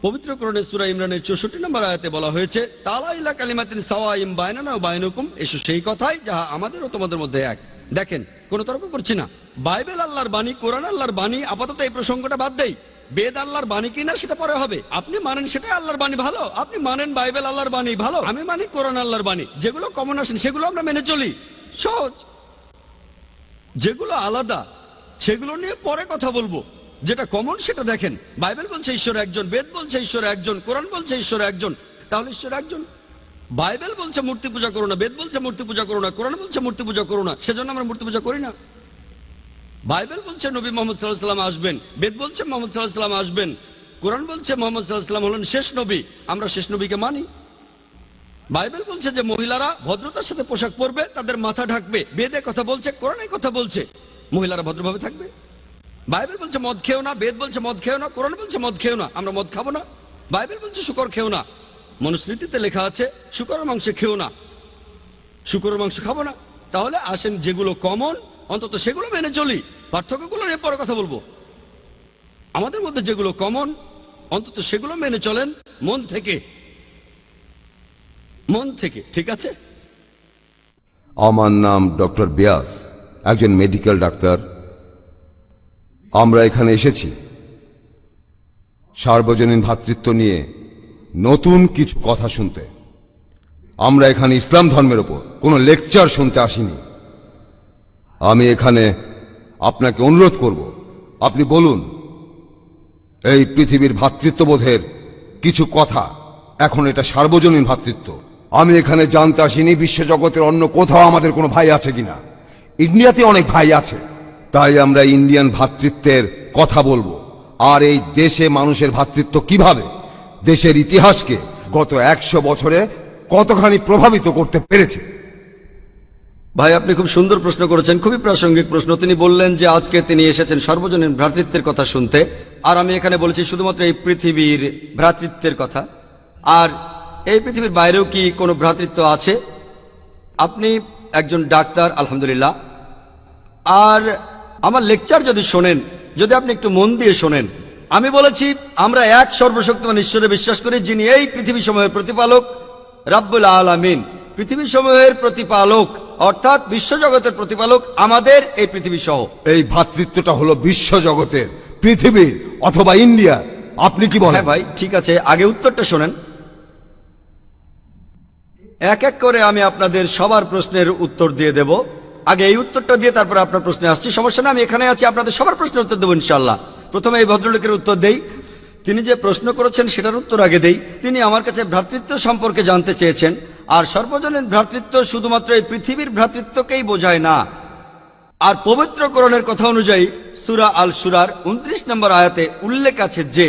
[SPEAKER 2] পবিত্র কোরআনে সূরা ইমরানের 64 নম্বর আয়াতে বলা হয়েছে তাআলা ইলা কালিমাতিন সাওয়াইম বাইনানা ওয়া বাইনাকুম, এসো সেই কথাই যাহা আমাদের ও তোমাদের মধ্যে এক। দেখেন, কোনো তর্ক করছি না। বাইবেল আল্লাহর বাণী, কোরআন আল্লাহর বাণী। আপাতত এই প্রসঙ্গটা বাদ দেই। বেদ আল্লাহর বাণী কিনা সেটা পরে হবে। আপনি মানেন সেটাই আল্লাহর বাণী, ভালো। আপনি মানেন বাইবেল আল্লাহর বাণী, ভালো। আমি মানি কোরআন আল্লাহর বাণী। যেগুলো কমন আসেন সেগুলো আমরা মেনে চলি, সহজ। যেগুলো আলাদা সেগুলো নিয়ে পরে কথা বলবো। যেটা কমন সেটা দেখেন। বাইবেল বলছে ঈশ্বর একজন, বেদ বলছে ঈশ্বর একজন, কোরআন বলছে ঈশ্বর একজন, তাহলে ঈশ্বর একজন। বাইবেল বলছে মূর্তি পূজা করো না, বেদ বলছে মূর্তি পূজা করো না, কোরআন বলছে মূর্তি পূজা করো না, সেজন্য আমরা মূর্তি পূজা করি না। বাইবেল বলছে নবী মুহাম্মদ সাল্লাল্লাহু আলাইহি ওয়াসাল্লাম আসবেন, বেদ বলছে মুহাম্মদ সাল্লাল্লাহু আলাইহি ওয়াসাল্লাম আসবেন, কোরআন বলছে মুহাম্মদ সাল্লাল্লাহু আলাইহি ওয়াসাল্লাম হলেন শেষ নবী, আমরা শেষ নবীকে মানি। বাইবেল বলছে যে মহিলারা ভদ্রতার সাথে পোশাক পরবে, তাদের মাথা ঢাকবে, বেদে কথা বলছে, কোরআনে কথা বলছে, মহিলারা ভদ্রভাবে থাকবে। বাইবেল বলছে মদ খেও না, বেদ বলছে মদ খেও না, কোরআন বলছে মদ খেও না, আমরা মদ খাবো না। বাইবেল বলছে শুকর খেও না, মনুস্মৃতিতে লেখা আছে শুকরের মাংস খেও না, শুকরের মাংস খাবো না। তাহলে আসেন যেগুলো কমন অন্তত সেগুলো মেনে চলি, পার্থক্যগুলো নিয়ে পরে কথা বলবো। আমাদের মধ্যে যেগুলো কমন অন্তত সেগুলো মেনে চলেন মন থেকে, মন থেকে, ঠিক আছে?
[SPEAKER 7] আমার নাম ডক্টর ব্যাস, একজন মেডিকেল ডাক্তার। আমরা এখানে এসেছি সার্বজনীন ভ্রাতৃত্ব নিয়ে নতুন কিছু কথা শুনতে। আমরা এখানে ইসলাম ধর্মের ওপর কোনো লেকচার শুনতে আসিনি। আমি এখানে আপনাকে অনুরোধ করব, আপনি বলুন এই পৃথিবীর ভ্রাতৃত্ববোধের কিছু কথা। এখন এটা সার্বজনীন ভ্রাতৃত্ব। আমি এখানে জানতে আসিনি বিশ্বজগতের অন্য কোথাও আমাদের কোনো ভাই আছে কিনা। ইন্ডিয়াতে অনেক ভাই আছে, তাই আমরা ইন্ডিয়ান ভ্রাতৃত্বের কথা বলবো। আর এই দেশে মানুষের ভ্রাতৃত্ব কিভাবে দেশের ইতিহাসকে গত 100 বছরে কতখানি প্রভাবিত করতে পেরেছে।
[SPEAKER 2] ভাই, আপনি খুব সুন্দর প্রশ্ন করেছেন, খুবই প্রাসঙ্গিক প্রশ্ন। তিনি বললেন যে আজকে তিনি এসেছেন সর্বজনীন ভ্রাতৃত্বের কথা শুনতে, আর আমি এখানে বলেছি শুধুমাত্র এই পৃথিবীর ভ্রাতৃত্বের কথা। আর এই পৃথিবীর বাইরেও কি কোনো ভ্রাতৃত্ব আছে? আপনি একজন ডাক্তার, আলহামদুলিল্লাহ। আর আমার লেকচার যদি শোনেন, যদি আপনি একটু মন দিয়ে শোনেন, আমি বলেছি আমরা এক সর্বশক্তিমান ঈশ্বরে বিশ্বাস করি, যিনি এই পৃথিবী সমূহের প্রতিপালক, রাব্বুল আলামিন। পৃথিবী সমূহের প্রতিপালক অর্থাৎ বিশ্বজগতের প্রতিপালক আমাদের এই পৃথিবী সহ।
[SPEAKER 7] এই ভ্রাতৃত্বটা হলো বিশ্বজগতের, পৃথিবীর অথবা ইন্ডিয়া। আপনি কি বলেন?
[SPEAKER 2] হ্যাঁ ভাই, ঠিক আছে, আগে উত্তরটা শোনেন। এক এক করে আমি আপনাদের সবার প্রশ্নের উত্তর দিয়ে দেব। আগে এই উত্তরটা দিয়ে তারপর আপনার প্রশ্নে আসছি, সমস্যা না। আমি এখানে আছি, আপনাদের সবার প্রশ্নের উত্তর দেবো ইনশাআল্লাহ। প্রথমে এই ভদ্রলোকের উত্তর দেই। তিনি যে প্রশ্ন করেছেন সেটার উত্তর আগে দেই। তিনি আমার কাছে ভ্রাতৃত্ব সম্পর্কে জানতে চেয়েছেন। আর সর্বজনীন ভ্রাতৃত্ব শুধুমাত্র এই পৃথিবীর ভ্রাতৃত্বকেই বোঝায় না। আর পবিত্র কোরআনের কথা অনুযায়ী সূরা আল সূরার 29 নম্বর আয়াতে উল্লেখ আছে যে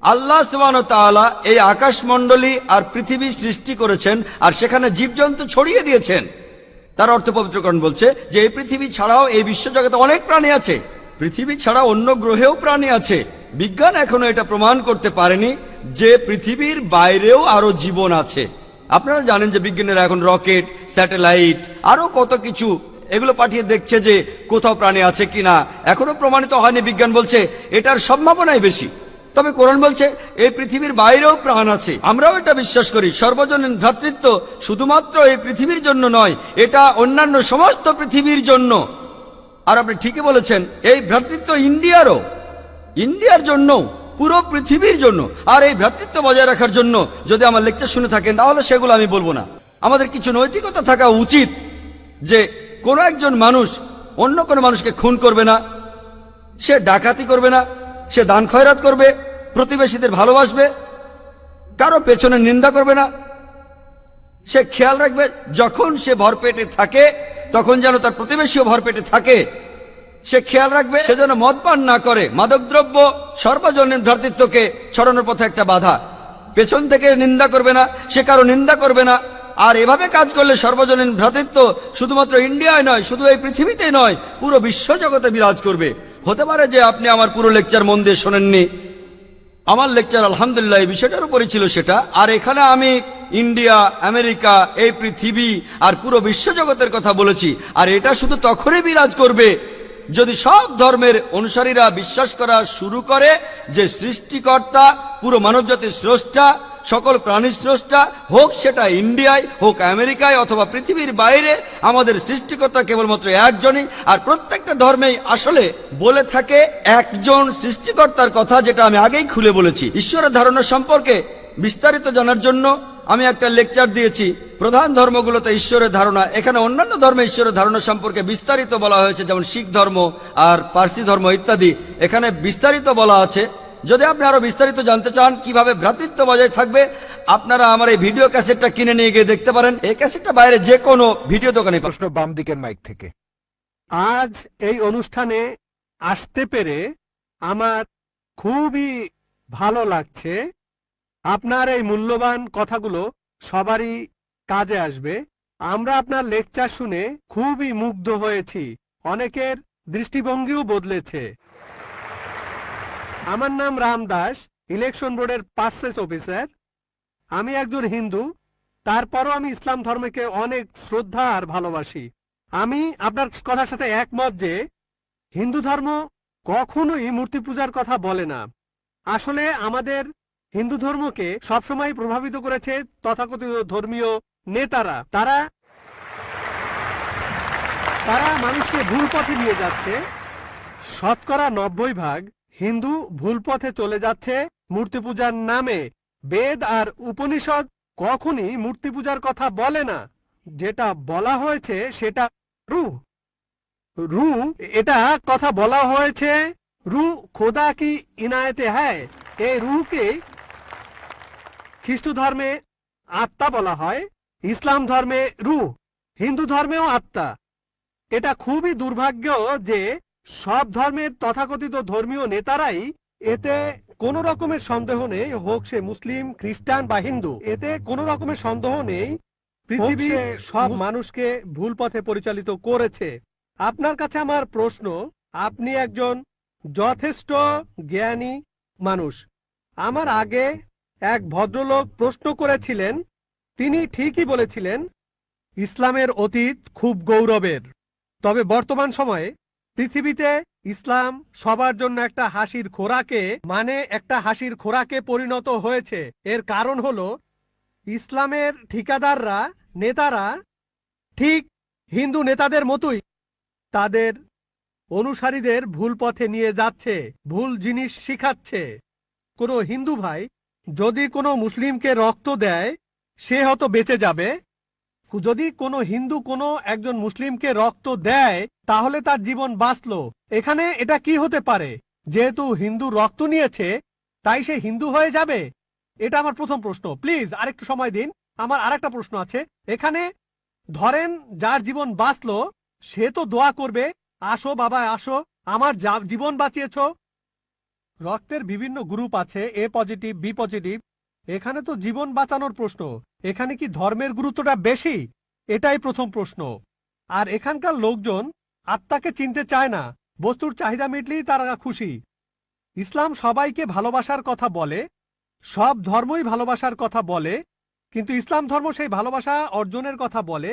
[SPEAKER 2] আল্লাহ সুবহানাহু ওয়া তাআলা এই আকাশমণ্ডলী আর পৃথিবী সৃষ্টি করেছেন আর সেখানে জীবজন্তু ছড়িয়ে দিয়েছেন। তার অর্থ পবিত্র কোরআন বলছে যে এই পৃথিবী ছাড়াও এই বিশ্বজগতে অনেক প্রাণী আছে। পৃথিবী ছাড়া অন্য গ্রহেও প্রাণী আছে। বিজ্ঞান এখনো এটা প্রমাণ করতে পারেনি যে পৃথিবীর বাইরেও আরো জীবন আছে। আপনারা জানেন যে বিজ্ঞানীরা এখন রকেট, স্যাটেলাইট, আরো কত কিছু এগুলো পাঠিয়ে দেখছে যে কোথাও প্রাণী আছে কিনা। এখনো প্রমাণিত হয়নি। বিজ্ঞান বলছে এটার সম্ভাবনাই বেশি। তবে কোরআন বলছে এই পৃথিবীর বাইরেও প্রাণ আছে। আমরাও এটা বিশ্বাস করি। সর্বজনীন ভ্রাতৃত্ব শুধুমাত্র এই পৃথিবীর জন্য নয়, এটা অন্যান্য সমস্ত পৃথিবীর জন্য। আর আপনি ঠিকই বলেছেন, এই ভ্রাতৃত্ব ইন্ডিয়ার জন্য, পুরো পৃথিবীর জন্য। আর এই ভ্রাতৃত্ব বজায় রাখার জন্য যদি আমার লেকচার শুনে থাকেন তাহলে সেগুলো আমি বলবো না। আমাদের কিছু নৈতিকতা থাকা উচিত যে কোনো একজন মানুষ অন্য কোনো মানুষকে খুন করবে না, সে ডাকাতি করবে না, সে দান খয়রাত করবে, প্রতিবেশীদের ভালোবাসবে, কারো পেছনে নিন্দা করবে না। সে খেয়াল রাখবে যখন সে ভরপেটে থাকে তখন যেন তার প্রতিবেশীও ভরপেটে থাকে। সে খেয়াল রাখবে সে যেন মদ পান না করে। মাদকদ্রব্য সর্বজনীন ভ্রাতৃত্বকে ছড়ানোর পথে একটা বাধা। পেছন থেকে নিন্দা করবে না, সে কারো নিন্দা করবে না। আর এভাবে কাজ করলে সর্বজনীন ভ্রাতৃত্ব শুধুমাত্র ইন্ডিয়ায় নয়, শুধু এই পৃথিবীতেই নয়, পুরো বিশ্বজগতে বিরাজ করবে। হতে পারে যে আপনি আমার পুরো লেকচার মন দিয়ে শোনেননি। আমার লেকচার আলহামদুলিল্লাহ এই বিষয়টার উপরই ছিল সেটা। আর এখানে আমি ইন্ডিয়া, আমেরিকা, এই পৃথিবী আর পুরো বিশ্বজগতের কথা বলেছি। আর এটা শুধু তখনই বিরাজ করবে যদি সব ধর্মের অনুসারীরা বিশ্বাস করা শুরু করে যে সৃষ্টিকর্তা পুরো মানবজাতির স্রষ্টা, সকল প্রাণীর স্রষ্টা, হোক সেটা ইন্ডিয়ায়, হোক আমেরিকায় অথবা পৃথিবীর বাইরে, আমাদের সৃষ্টিকর্তা কেবলমাত্র একজনই। আর প্রত্যেকটা ধর্মেই আসলে বলে থাকে একজন সৃষ্টিকর্তার কথা, যেটা আমি আগেই খুলে বলেছি। ঈশ্বরের ধারণা সম্পর্কে বিস্তারিত জানার জন্য আমি একটা লেকচার দিয়েছি, প্রধান ধর্মগুলোতে ঈশ্বরের ধারণা। এখানে অন্যান্য ধর্মে ঈশ্বরের ধারণা সম্পর্কে বিস্তারিত বলা হয়েছে, যেমন শিখ ধর্ম আর পার্সি ধর্ম ইত্যাদি। এখানে বিস্তারিত বলা আছে। যদি আপনি আরো বিস্তারিত জানতে চান কিভাবে ভ্রাতৃত্ব বজায় থাকবে, আপনারা আমার এই ভিডিও ক্যাসেটটা কিনে নিয়ে গিয়ে দেখতে পারেন। এই ক্যাসেটটা বাইরে যে কোনো ভিডিও দোকানে পাবেন।
[SPEAKER 8] প্রশ্ন বাম দিকের মাইক থেকে। আজ এই অনুষ্ঠানে আসতে পেরে আমার খুবই ভালো লাগছে। আপনার এই মূল্যবান কথাগুলো সবারই কাজে আসবে। আমরা আপনার লেকচার শুনে খুবই মুগ্ধ হয়েছি, অনেকের দৃষ্টিভঙ্গিও বদলেছে। আমার নাম রাম দাস, ইলেকশন বোর্ডের পার্সেস অফিসার। আমি একজন হিন্দু, তারপরও আমি ইসলাম ধর্মকে অনেক শ্রদ্ধা আর ভালোবাসি। আমি আপনার কথার সাথে একমত যে হিন্দু ধর্ম কখনোই মূর্তি পূজার কথা বলে না। আসলে আমাদের হিন্দু ধর্মকে সবসময় প্রভাবিত করেছে তথাকথিত ধর্মীয় নেতারা। তারা মানুষকে ভুল পথে নিয়ে যাচ্ছে। শতকরা 90% হিন্দু ভুল পথে চলে যাচ্ছে মূর্তি পূজার নামে। বেদ আর উপনিষদ কখনই মূর্তি পূজার কথা বলে না। যেটা বলা হয়েছে সেটা রু এটা কথা বলা হয়েছে রু খোদা কি ইনায়েতে হ্যায়। এই রুকে খ্রিস্ট ধর্মে আত্মা বলা হয়, ইসলাম ধর্মে রুহ, হিন্দু ধর্মেও আত্মা। এটা খুবই দুর্ভাগ্য যে সব ধর্মের তথাকথিত ধর্মীয় নেতারাই, এতে কোনো রকমের সন্দেহ নেই, হোক সে মুসলিম, খ্রিস্টান বা হিন্দু, এতে কোনো রকমের সন্দেহ নেই পৃথিবীর সব মানুষকে ভুল পথে পরিচালিত করেছে। আপনার কাছে আমার প্রশ্ন, আপনি একজন যথেষ্ট জ্ঞানী মানুষ। আমার আগে এক ভদ্রলোক প্রশ্ন করেছিলেন, তিনি ঠিকই বলেছিলেন ইসলামের অতীত খুব গৌরবের, তবে বর্তমান সময়ে পৃথিবীতে ইসলাম সবার জন্য একটা হাসির খোরাকে পরিণত হয়েছে। এর কারণ হলো ইসলামের ঠিকাদাররা, নেতারা ঠিক হিন্দু নেতাদের মতোই তাদের অনুসারীদের ভুল পথে নিয়ে যাচ্ছে, ভুল জিনিস শিখাচ্ছে। কোনো হিন্দু ভাই যদি কোনো মুসলিমকে রক্ত দেয় সে হয়তো বেঁচে যাবে, যদি কোনো হিন্দু কোনো একজন মুসলিমকে রক্ত দেয় তাহলে তার জীবন বাঁচলো। এখানে এটা কি হতে পারে? যেহেতু হিন্দু রক্ত নিয়েছে তাই সে হিন্দু হয়ে যাবে? এটা আমার প্রথম প্রশ্ন। প্লিজ আরেকটু সময় দিন, আমার আরেকটা প্রশ্ন আছে। এখানে ধরেন যার জীবন বাঁচলো সে তো দোয়া করবে, আসো বাবা আসো, আমার জীবন বাঁচিয়েছ। রক্তের বিভিন্ন গ্রুপ আছে, এ পজিটিভ, বি পজিটিভ। এখানে তো জীবন বাঁচানোর প্রশ্ন, এখানে কি ধর্মের গুরুত্বটা বেশি? এটাই প্রথম প্রশ্ন। আর এখানকার লোকজন আত্মাকে চিনতে চায় না, বস্তুর চাহিদা মিটলেই তারা খুশি। ইসলাম সবাইকে ভালোবাসার কথা বলে, সব ধর্মই ভালোবাসার কথা বলে, কিন্তু ইসলাম ধর্ম সেই ভালোবাসা অর্জনের কথা বলে,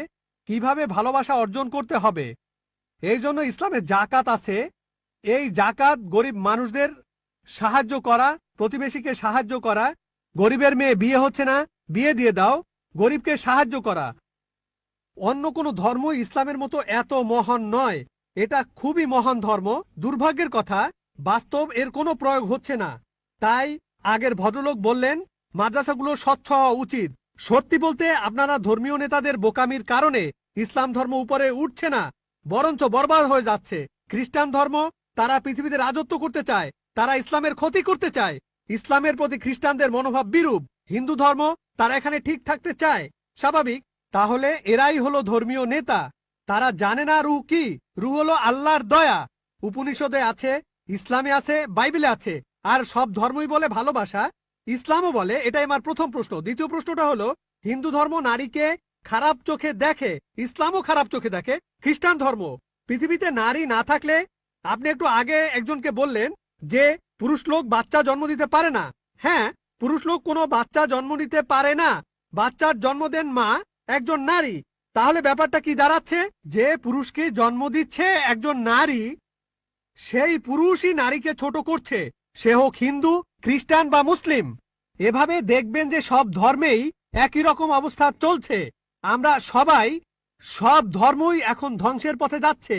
[SPEAKER 8] কিভাবে ভালোবাসা অর্জন করতে হবে। এই জন্য ইসলামে জাকাত আছে। এই জাকাত গরিব মানুষদের সাহায্য করা, প্রতিবেশীকে সাহায্য করা, গরিবের মেয়ে বিয়ে হচ্ছে না বিয়ে দিয়ে দাও, গরিবকে সাহায্য করা। অন্য কোনো ধর্ম ইসলামের মতো এত মহান নয়। এটা খুবই মহান ধর্ম। দুর্ভাগ্যের কথা বাস্তব এর কোনো প্রয়োগ হচ্ছে না। তাই আগের ভদ্রলোক বললেন মাদ্রাসাগুলো স্বচ্ছ হওয়া উচিত। সত্যি বলতে আপনারা ধর্মীয় নেতাদের বোকামির কারণে ইসলাম ধর্ম উপরে উঠছে না, বরঞ্চ বরবাদ হয়ে যাচ্ছে। খ্রিস্টান ধর্ম, তারা পৃথিবীতে রাজত্ব করতে চায়, তারা ইসলামের ক্ষতি করতে চায়। ইসলামের প্রতি খ্রিস্টানদের মনোভাব বিরূপ। হিন্দু ধর্ম, তারা এখানে ঠিক থাকতে চায়, স্বাভাবিক। তাহলে এরাই হলো ধর্মীয় নেতা। তারা জানে না রুহ কি। রুহ হলো আল্লাহর দয়া। উপনিষদে আছে, ইসলামে আছে, বাইবেলে আছে। আর সব ধর্মই বলে ভালোবাসা, ইসলামও বলে। এটাই আমার প্রথম প্রশ্ন। দ্বিতীয় প্রশ্নটা হলো, হিন্দু ধর্ম নারীকে খারাপ চোখে দেখে, ইসলামও খারাপ চোখে দেখে। খ্রিস্টান ধর্ম, পৃথিবীতে নারী না থাকলে, আপনি একটু আগে একজনকে বললেন যে পুরুষ লোক বাচ্চা জন্ম দিতে পারে না। হ্যাঁ, পুরুষ লোক কোনো বাচ্চা জন্ম দিতে পারে না। বাচ্চার জন্ম দেন মা, একজন নারী। তাহলে ব্যাপারটা কি দাঁড়াচ্ছে? যে পুরুষকে জন্ম দিচ্ছে একজন নারী, সেই পুরুষই নারীকে ছোট করছে, সে হোক হিন্দু, খ্রিস্টান বা মুসলিম। এভাবে দেখবেন যে সব ধর্মেই একই রকম অবস্থা চলছে। আমরা সবাই সব ধর্মই এখন ধ্বংসের পথে যাচ্ছে।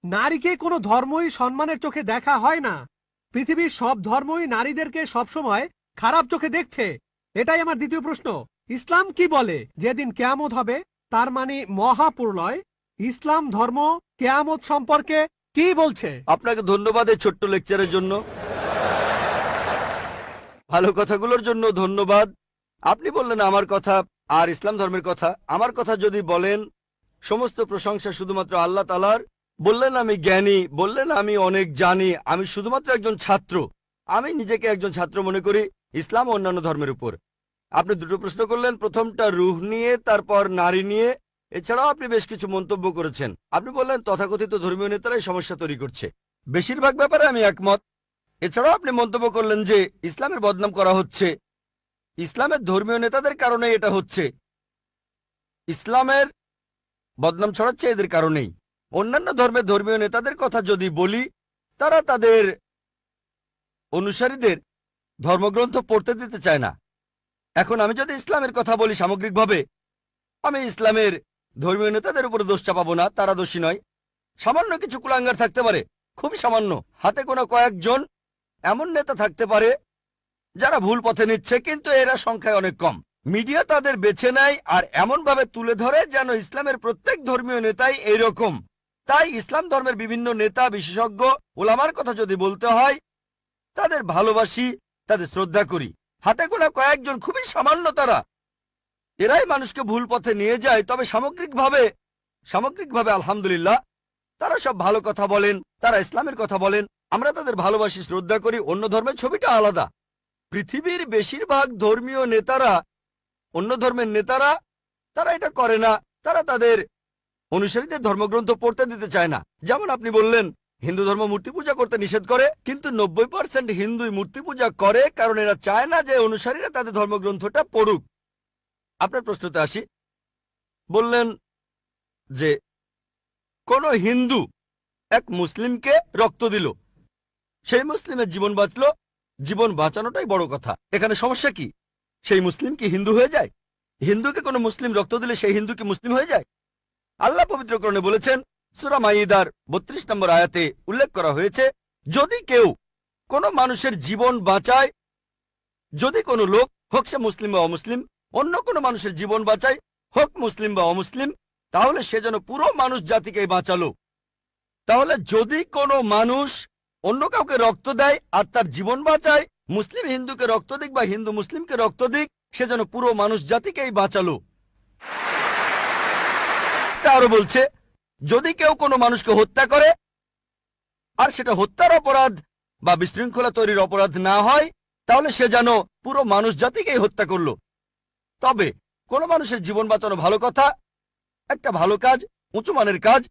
[SPEAKER 8] নারীকে কোনো ধর্মই সম্মানের চোখে দেখা হয় না। পৃথিবীর সব ধর্মই নারীদেরকে সবসময় খারাপ চোখে দেখছে। এটাই আমার দ্বিতীয় প্রশ্ন। ইসলাম কি বলে যেদিন কিয়ামত হবে, তার মানে মহাপ্রলয়, ইসলাম ধর্ম কিয়ামত সম্পর্কে কি বলছে?
[SPEAKER 2] আপনাকে ধন্যবাদ এই ছোট্ট লেকচারের জন্য, ভালো কথাগুলোর জন্য ধন্যবাদ। আপনি বললেন আমার কথা আর ইসলাম ধর্মের কথা। আমার কথা যদি বলেন, সমস্ত প্রশংসা শুধুমাত্র আল্লাহ তাআলার। বললেন আমি জ্ঞানী, বললেন আমি অনেক জানি, আমি শুধুমাত্র একজন ছাত্র। আমি নিজেকে একজন ছাত্র মনে করি ইসলাম ও অন্যান্য ধর্মের উপর। আপনি দুটো প্রশ্ন করলেন, প্রথমটা রূহ নিয়ে, তারপর নারী নিয়ে। এছাড়াও আপনি বেশ কিছু মন্তব্য করেছেন। আপনি বললেন তথাকথিত ধর্মীয় নেতারাই সমস্যা তৈরি করছে। বেশিরভাগ ব্যাপারে আমি একমত। এছাড়াও আপনি মন্তব্য করলেন যে ইসলামের বদনাম করা হচ্ছে, ইসলামের ধর্মীয় নেতাদের কারণে এটা হচ্ছে, ইসলামের বদনাম ছড়াচ্ছে এদের কারণেই। অন্যান্য ধর্মের ধর্মীয় নেতাদের কথা যদি বলি, তারা তাদের অনুসারীদের ধর্মগ্রন্থ পড়তে দিতে চায় না। এখন আমি যদি ইসলামের কথা বলি সামগ্রিকভাবে, আমি ইসলামের ধর্মীয় নেতাদের উপর দোষ চাপাবো না, তারা দোষী নয়। সামান্য কিছু কুলাঙ্গার থাকতে পারে, খুবই সামান্য, হাতে গোনা কয়েকজন এমন নেতা থাকতে পারে যারা ভুল পথে নিচ্ছে, কিন্তু এরা সংখ্যায় অনেক কম। মিডিয়া তাদের বেছে নেয় আর এমন ভাবে তুলে ধরে যেন ইসলামের প্রত্যেক ধর্মীয় নেতাই এইরকম। তাই ইসলাম ধর্মের বিভিন্ন নেতা, বিশেষজ্ঞ, ওলামার কথা যদি বলতে হয়, তাদের ভালোবাসি, তাদের শ্রদ্ধা করি। হাতে গোনা কয়েকজন, খুবই সামান্য তারা, এরাই মানুষকে ভুল পথে নিয়ে যায়। তবে সামগ্রিকভাবে আলহামদুলিল্লাহ, তারা সব ভালো কথা বলেন, তারা ইসলামের কথা বলেন, আমরা তাদের ভালোবাসি, শ্রদ্ধা করি। অন্য ধর্মের ছবিটা আলাদা। পৃথিবীর বেশিরভাগ ধর্মীয় নেতারা, অন্য ধর্মের নেতারা, তারা এটা করে না। তারা তাদের অনুসারীদের ধর্মগ্রন্থ পড়তে দিতে চায় না। যেমন আপনি বললেন হিন্দু ধর্ম মূর্তি পূজা করতে নিষেধ করে, কিন্তু 90% হিন্দুই মূর্তি পূজা করে, কারণ এরা চায় না যে অনুসারীরা তাদের ধর্মগ্রন্থটা পড়ুক। আপনার প্রশ্নতে আসি। বললেন যে কোন হিন্দু এক মুসলিমকে রক্ত দিল, সেই মুসলিমের জীবন বাঁচল। জীবন বাঁচানোটাই বড় কথা। এখানে সমস্যা কি? সেই মুসলিম কি হিন্দু হয়ে যায়? হিন্দুকে কোনো মুসলিম রক্ত দিলে সেই হিন্দু কি মুসলিম হয়ে যায়? আল্লাহ পবিত্র কোরআনে বলেছেন, সূরা মাইদার 32 নম্বর আয়াতে উল্লেখ করা হয়েছে, যদি কেউ কোনো মানুষের জীবন বাঁচায়, যদি কোনো লোক, হোক সে মুসলিম বা অমুসলিম, অন্য কোনো মানুষের জীবন বাঁচায়, হোক মুসলিম বা অমুসলিম, তাহলে সে যেন পুরো মানুষ জাতিকে বাঁচালো। তাহলে যদি কোনো মানুষ অন্য কাউকে রক্ত দেয় আর তার জীবন বাঁচায়, মুসলিম হিন্দুকে রক্ত দিক বা হিন্দু মুসলিমকে রক্ত দিক, সে যেন পুরো মানুষ জাতিকেই বাঁচালো। আরো বলছে, যদি কেউ কোনো মানুষকে হত্যা করে আর সেটা হত্যার অপরাধ বা বিশৃঙ্খলা তৈরির অপরাধ না হয়, তাহলে সে যেন পুরো মানুষ জাতিকেই হত্যা করলো। তবে কোনো মানুষের জীবন বাঁচানো ভালো কথা, একটা ভালো কাজ, উঁচু মানের কাজ,